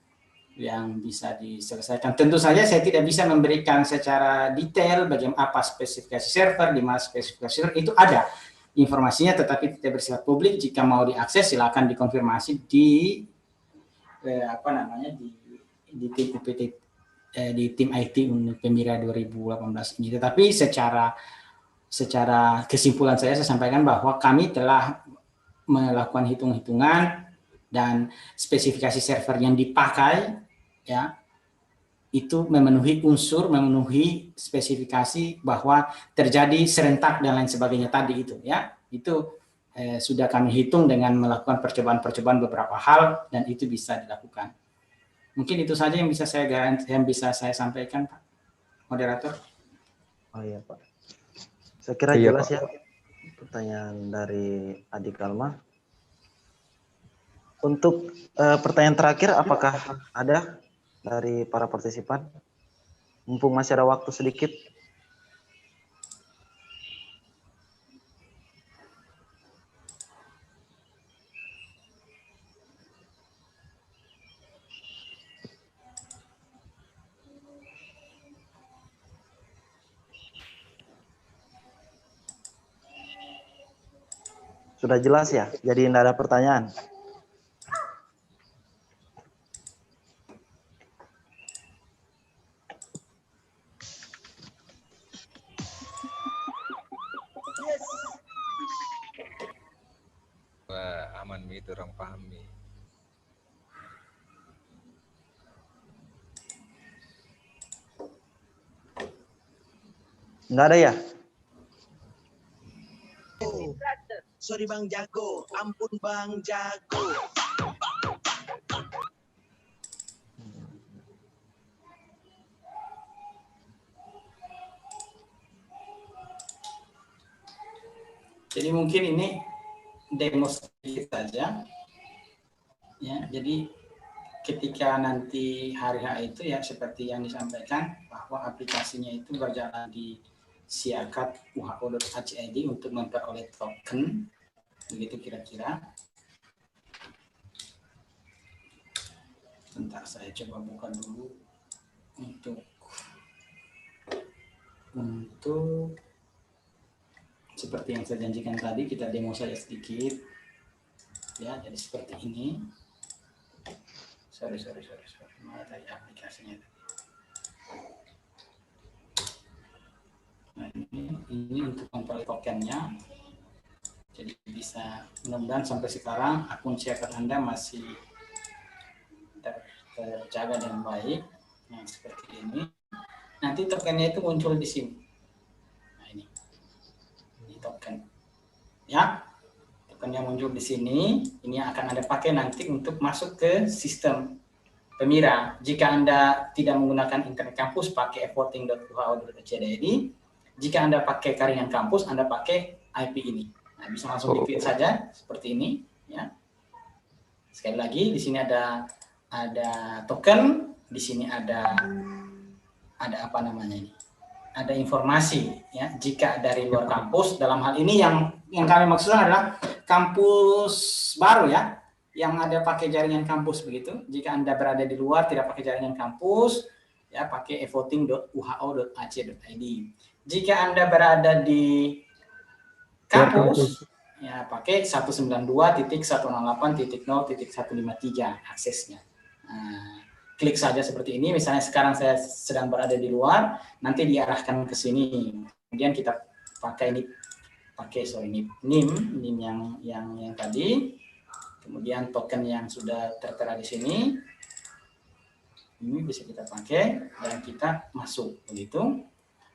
yang bisa diselesaikan. Tentu saja saya tidak bisa memberikan secara detail bagaimana apa spesifikasi server, di mana spesifikasi server itu ada informasinya, tetapi tidak bersifat publik. Jika mau diakses silakan dikonfirmasi di tim UPT, di tim IT untuk Pemira 2018 ini. Tetapi secara kesimpulan saya sampaikan bahwa kami telah melakukan hitung-hitungan dan spesifikasi server yang dipakai, ya, itu memenuhi spesifikasi bahwa terjadi serentak dan lain sebagainya tadi itu, ya. Itu sudah kami hitung dengan melakukan percobaan beberapa hal dan itu bisa dilakukan. Mungkin itu saja yang bisa saya sampaikan, Pak Moderator. Oh iya, Pak. Saya kira jelas, Pak. Ya pertanyaan dari Adik Alma. Untuk pertanyaan terakhir, apakah ada dari para partisipan? Mumpung masih ada waktu sedikit. Sudah jelas ya? Jadi tidak ada pertanyaan. Aman itu orang pahami. Enggak ada ya? Sorry Bang Jago, ampun Bang Jago. Jadi mungkin ini demo sedikit saja, ya. Jadi ketika nanti hari H itu, ya, seperti yang disampaikan bahwa aplikasinya itu berjalan di siakat uho.hid untuk memperoleh token, begitu kira-kira. Bentar, saya coba buka dulu untuk seperti yang saya janjikan tadi, kita demo saja sedikit, ya. Jadi seperti ini. Sorry. Mana tadi aplikasinya? Nah, ini untuk memperoleh tokennya. Jadi bisa, mudah-mudahan sampai sekarang akun siakat Anda masih terjaga dengan baik. Nah, seperti ini. Nanti tokennya itu muncul di sini. Nah, ini token, ya. Token yang muncul di sini, ini akan Anda pakai nanti untuk masuk ke sistem Pemira. Jika Anda tidak menggunakan internet kampus, pakai voting.uho.hid, Jika Anda pakai jaringan kampus, Anda pakai IP ini. Nah, bisa langsung di-feed saja seperti ini, ya. Sekali lagi di sini ada token, di sini ada apa namanya ini? Ada informasi, ya. Jika dari luar kampus, dalam hal ini yang kami maksudkan adalah kampus baru, ya, yang ada pakai jaringan kampus begitu. Jika Anda berada di luar tidak pakai jaringan kampus, ya pakai evoting.uho.ac.id. Jika Anda berada di kampus, ya pakai 192.168.0.153 aksesnya. Nah, klik saja seperti ini. Misalnya sekarang saya sedang berada di luar, nanti diarahkan ke sini. Kemudian kita pakai NIM yang tadi. Kemudian token yang sudah tertera di sini, ini bisa kita pakai dan kita masuk begitu.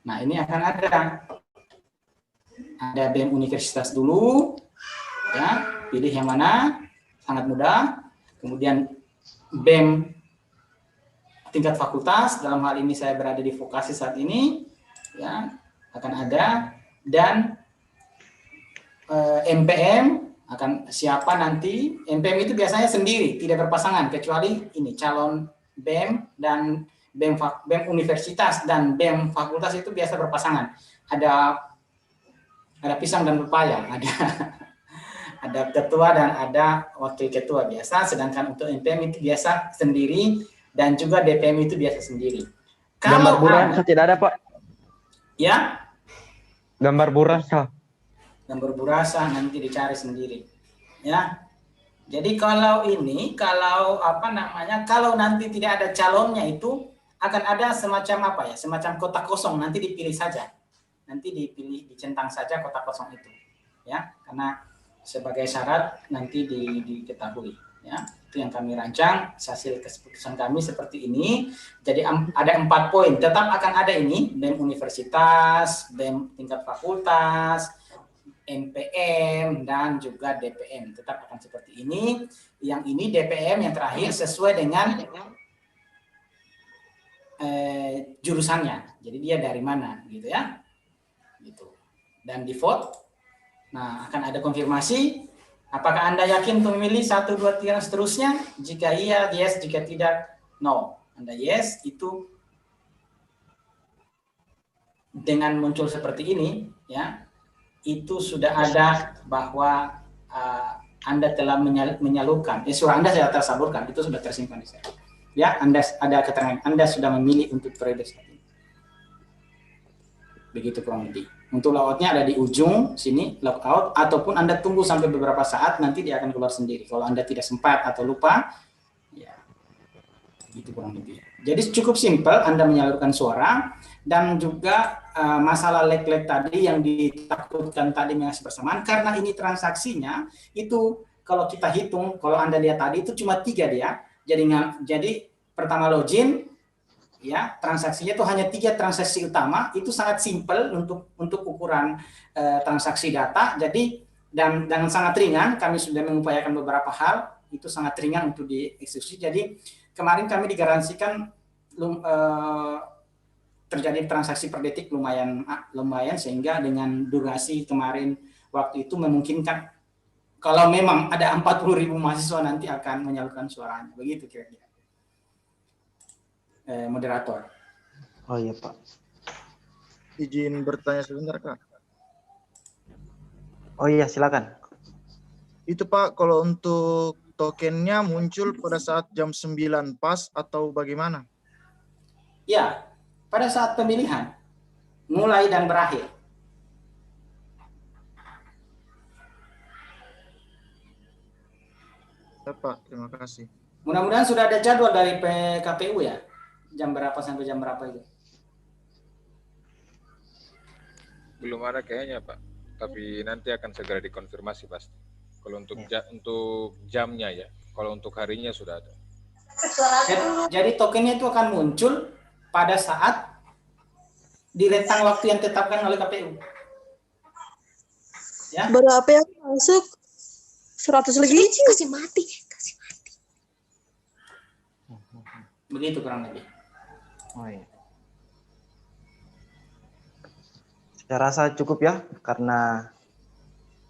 Nah, ini akan ada BEM universitas dulu, ya, pilih yang mana, sangat mudah. Kemudian BEM tingkat fakultas, dalam hal ini saya berada di vokasi saat ini, ya, akan ada, dan MPM akan siapa nanti. MPM itu biasanya sendiri, tidak berpasangan, kecuali ini calon BEM dan BEM universitas dan BEM fakultas itu biasa berpasangan. Ada pisang dan pepaya, ada ketua dan ada wakil ketua biasa, sedangkan untuk MPM itu biasa sendiri dan juga DPM itu biasa sendiri. Gambar burasa tidak ada, Pak? Ya? Gambar burasa. Gambar burasa nanti dicari sendiri, ya. Jadi kalau nanti tidak ada calonnya itu akan ada semacam semacam kotak kosong, nanti dipilih saja, nanti dicentang saja kotak kosong itu, ya, karena sebagai syarat nanti diketahui, ya. Itu yang kami rancang, hasil keputusan kami seperti ini. Jadi ada 4 poin, tetap akan ada ini, BEM universitas, BEM tingkat fakultas, MPM, dan juga DPM. Tetap akan seperti ini. Yang ini DPM yang terakhir sesuai dengan jurusannya. Jadi dia dari mana, gitu ya. Gitu. Dan di vote, nah akan ada konfirmasi. Apakah Anda yakin untuk memilih 1, 2, 3, seterusnya? Jika iya, yes. Jika tidak, no. Anda yes, itu dengan muncul seperti ini, ya, itu sudah ada bahwa Anda telah menyalurkan, surat Anda sudah tersalurkan, itu sudah tersimpan di sana. Ya, Anda ada keterangan Anda sudah memilih untuk periode saat ini. Begitu kurang lebih. Untuk logoutnya ada di ujung sini, logout, ataupun Anda tunggu sampai beberapa saat, nanti dia akan keluar sendiri. Kalau Anda tidak sempat atau lupa, ya, begitu kurang lebih. Jadi cukup simpel Anda menyalurkan suara, dan juga masalah lag-lag tadi yang ditakutkan tadi masih bersamaan, karena ini transaksinya itu kalau kita hitung, kalau Anda lihat tadi itu cuma 3 dia. Jadi pertama login, ya, transaksinya itu hanya 3 transaksi utama, itu sangat simpel untuk ukuran transaksi data. Jadi dan sangat ringan, kami sudah mengupayakan beberapa hal, itu sangat ringan untuk dieksekusi. Jadi kemarin kami digaransikan terjadi transaksi per detik lumayan sehingga dengan durasi kemarin waktu itu memungkinkan kalau memang ada 40.000 mahasiswa nanti akan menyalurkan suaranya. Begitu kira-kira. Moderator. Oh iya, Pak. Izin bertanya sebentar, Kak. Oh iya, silakan. Itu Pak, kalau untuk tokennya muncul pada saat jam 9 pas atau bagaimana? Ya, pada saat pemilihan, mulai dan berakhir. Ya, Pak, terima kasih. Mudah-mudahan sudah ada jadwal dari PKPU ya, jam berapa sampai jam berapa itu? Belum ada kayaknya Pak, tapi nanti akan segera dikonfirmasi pasti. Kalau untuk untuk jamnya ya, kalau untuk harinya sudah ada. Jadi tokennya itu akan muncul pada saat di rentang waktu yang ditetapkan oleh KPU. Ya. Berapa yang masuk? 100 lagi? Kasih mati. Begitu kurang lebih. Oh iya. Saya rasa cukup ya, karena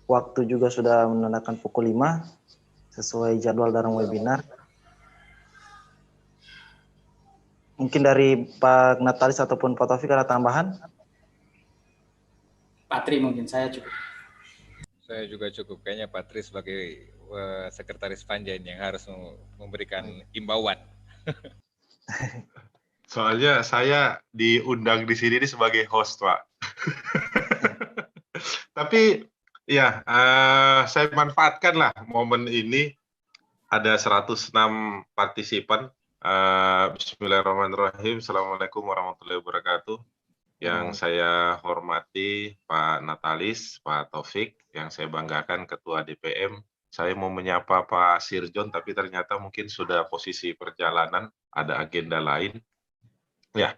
waktu juga sudah menandakan pukul 5 sesuai jadwal dalam webinar. Mungkin dari Pak Natalis ataupun Pak Taufik ada tambahan? Pak Tri mungkin, saya cukup. Saya juga cukup. Kayaknya Pak Tri sebagai sekretaris Panja ini yang harus memberikan imbauan. Soalnya saya diundang di sini sebagai host, Pak. Tapi ya, saya manfaatkanlah momen ini. Ada 106 partisipan. Bismillahirrahmanirrahim. Assalamualaikum warahmatullahi wabarakatuh. Yang saya hormati Pak Natalis, Pak Taufik, yang saya banggakan Ketua DPM. Saya mau menyapa Pak Sirjon, tapi ternyata mungkin sudah posisi perjalanan, ada agenda lain. Ya,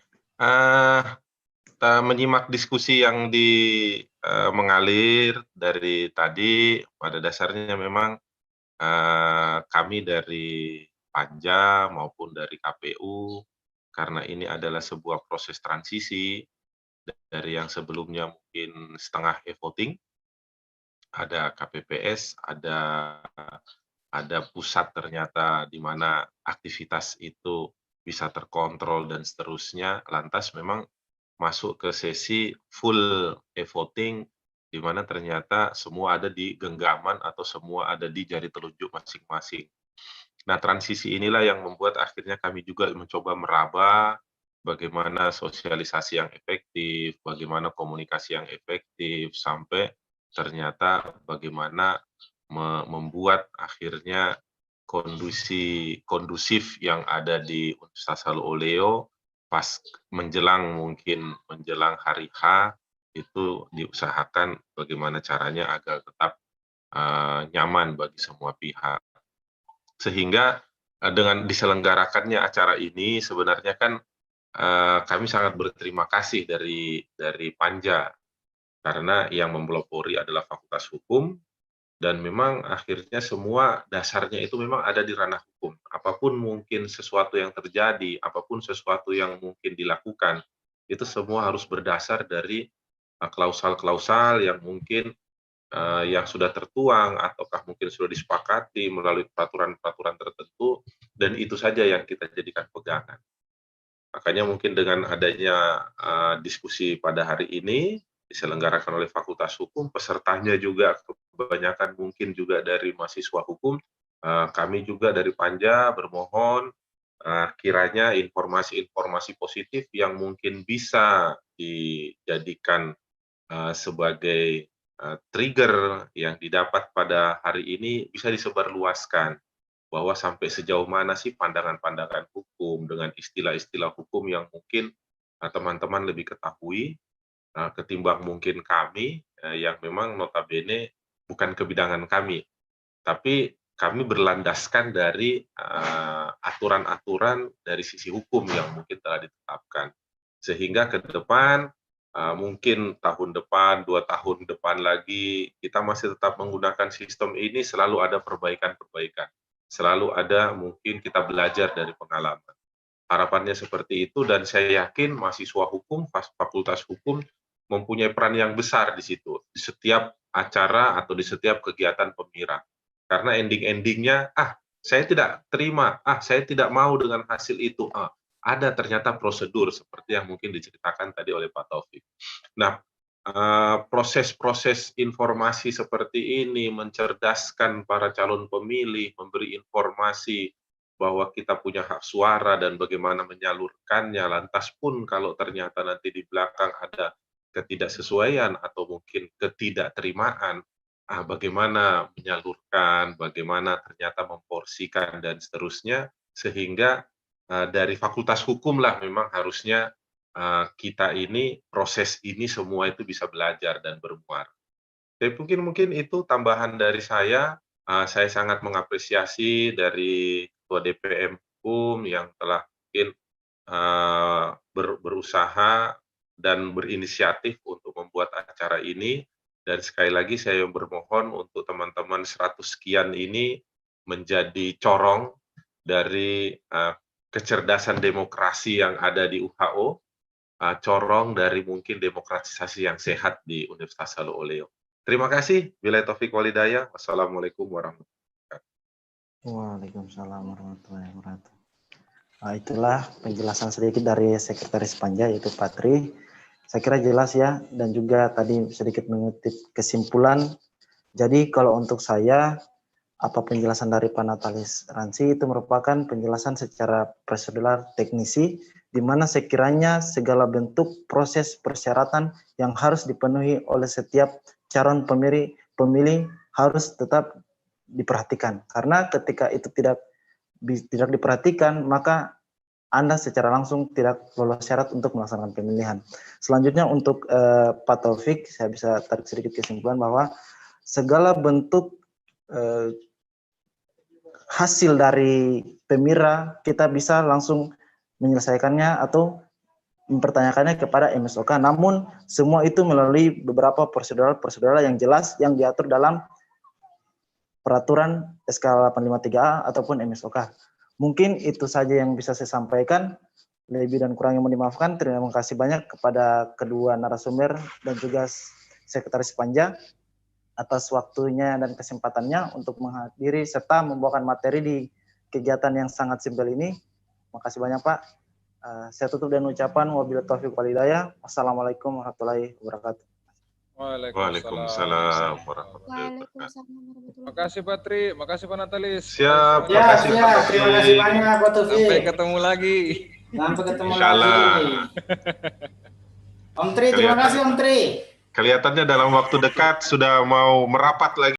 menyimak diskusi yang mengalir dari tadi, pada dasarnya memang kami dari Panja maupun dari KPU, karena ini adalah sebuah proses transisi dari yang sebelumnya mungkin setengah e-voting, ada KPPS, ada pusat ternyata di mana aktivitas itu bisa terkontrol dan seterusnya, lantas memang masuk ke sesi full e-voting, di mana ternyata semua ada di genggaman atau semua ada di jari telunjuk masing-masing. Nah, transisi inilah yang membuat akhirnya kami juga mencoba meraba bagaimana sosialisasi yang efektif, bagaimana komunikasi yang efektif, sampai ternyata bagaimana membuat akhirnya kondusif yang ada di Universitas Haloleo pas menjelang hari H, itu diusahakan bagaimana caranya agar tetap nyaman bagi semua pihak. Sehingga dengan diselenggarakannya acara ini sebenarnya kan kami sangat berterima kasih dari Panja, karena yang mempelopori adalah Fakultas Hukum, dan memang akhirnya semua dasarnya itu memang ada di ranah hukum. Apapun mungkin sesuatu yang terjadi, apapun sesuatu yang mungkin dilakukan, itu semua harus berdasar dari klausal-klausal yang mungkin yang sudah tertuang ataukah mungkin sudah disepakati melalui peraturan-peraturan tertentu, dan itu saja yang kita jadikan pegangan. Makanya mungkin dengan adanya diskusi pada hari ini diselenggarakan oleh Fakultas Hukum, pesertanya juga kebanyakan mungkin juga dari mahasiswa hukum, kami juga dari Panja bermohon kiranya informasi-informasi positif yang mungkin bisa dijadikan sebagai trigger yang didapat pada hari ini bisa disebarluaskan, bahwa sampai sejauh mana sih pandangan-pandangan hukum dengan istilah-istilah hukum yang mungkin teman-teman lebih ketahui ketimbang mungkin kami yang memang notabene bukan kebidangan kami, tapi kami berlandaskan dari aturan-aturan dari sisi hukum yang mungkin telah ditetapkan, sehingga ke depan mungkin tahun depan, 2 tahun depan lagi, kita masih tetap menggunakan sistem ini, selalu ada perbaikan-perbaikan, selalu ada mungkin kita belajar dari pengalaman. Harapannya seperti itu, dan saya yakin mahasiswa hukum, Fakultas Hukum mempunyai peran yang besar di situ, di setiap acara atau di setiap kegiatan pemira. Karena ending-endingnya, saya tidak terima, saya tidak mau dengan hasil itu. Ada ternyata prosedur seperti yang mungkin diceritakan tadi oleh Pak Taufik. Nah, proses-proses informasi seperti ini mencerdaskan para calon pemilih, memberi informasi bahwa kita punya hak suara dan bagaimana menyalurkannya, lantas pun kalau ternyata nanti di belakang ada ketidaksesuaian atau mungkin ketidakterimaan, bagaimana menyalurkan, bagaimana ternyata memporsikan dan seterusnya, sehingga dari Fakultas Hukum lah memang harusnya kita ini, proses ini semua itu bisa belajar dan bermuara. Jadi mungkin itu tambahan dari saya. Saya sangat mengapresiasi dari Ketua DPM Hukum yang telah mungkin berusaha dan berinisiatif untuk membuat acara ini, dan sekali lagi saya bermohon untuk teman-teman 100 sekian ini menjadi corong dari kecerdasan demokrasi yang ada di UHO, corong dari mungkin demokratisasi yang sehat di Universitas Saluk Oleo. Terima kasih. Billahi taufik walhidayah. Wassalamualaikum warahmatullahi wabarakatuh. Waalaikumsalam warahmatullahi wabarakatuh. Nah, itulah penjelasan sedikit dari Sekretaris Panja, yaitu Patri. Saya kira jelas ya, dan juga tadi sedikit mengutip kesimpulan. Jadi kalau untuk saya, apa penjelasan dari Pak Natalis Ransi itu merupakan penjelasan secara prosedural teknisi, di mana sekiranya segala bentuk proses persyaratan yang harus dipenuhi oleh setiap calon pemilih harus tetap diperhatikan. Karena ketika itu tidak diperhatikan, maka Anda secara langsung tidak lolos syarat untuk melaksanakan pemilihan. Selanjutnya untuk Pak Taufik, saya bisa tarik sedikit kesimpulan bahwa segala bentuk hasil dari Pemira kita bisa langsung menyelesaikannya atau mempertanyakannya kepada MSOK. Namun semua itu melalui beberapa prosedural yang jelas yang diatur dalam peraturan SK 853A ataupun MSOK. Mungkin itu saja yang bisa saya sampaikan. Lebih dan kurangnya mohon dimaafkan. Terima kasih banyak kepada kedua narasumber dan juga Sekretaris Panja atas waktunya dan kesempatannya untuk menghadiri serta membawakan materi di kegiatan yang sangat simpel ini. Makasih banyak Pak. Saya tutup dengan ucapan wabillahi taufiq wal hidayah. Wassalamualaikum warahmatullahi wabarakatuh. Waalaikumsalam warahmatullahi wabarakatuh. Makasih Patri, makasih Pak Natalis. Siap, Ya, makasih Pak siap. Taufik. Terima kasih banyak Pak Taufik. Sampai ketemu lagi. Sampai ketemu Insyaallah. lagi. Om Tri, terima kasih Om Tri. Kelihatannya dalam waktu dekat sudah mau merapat lagi.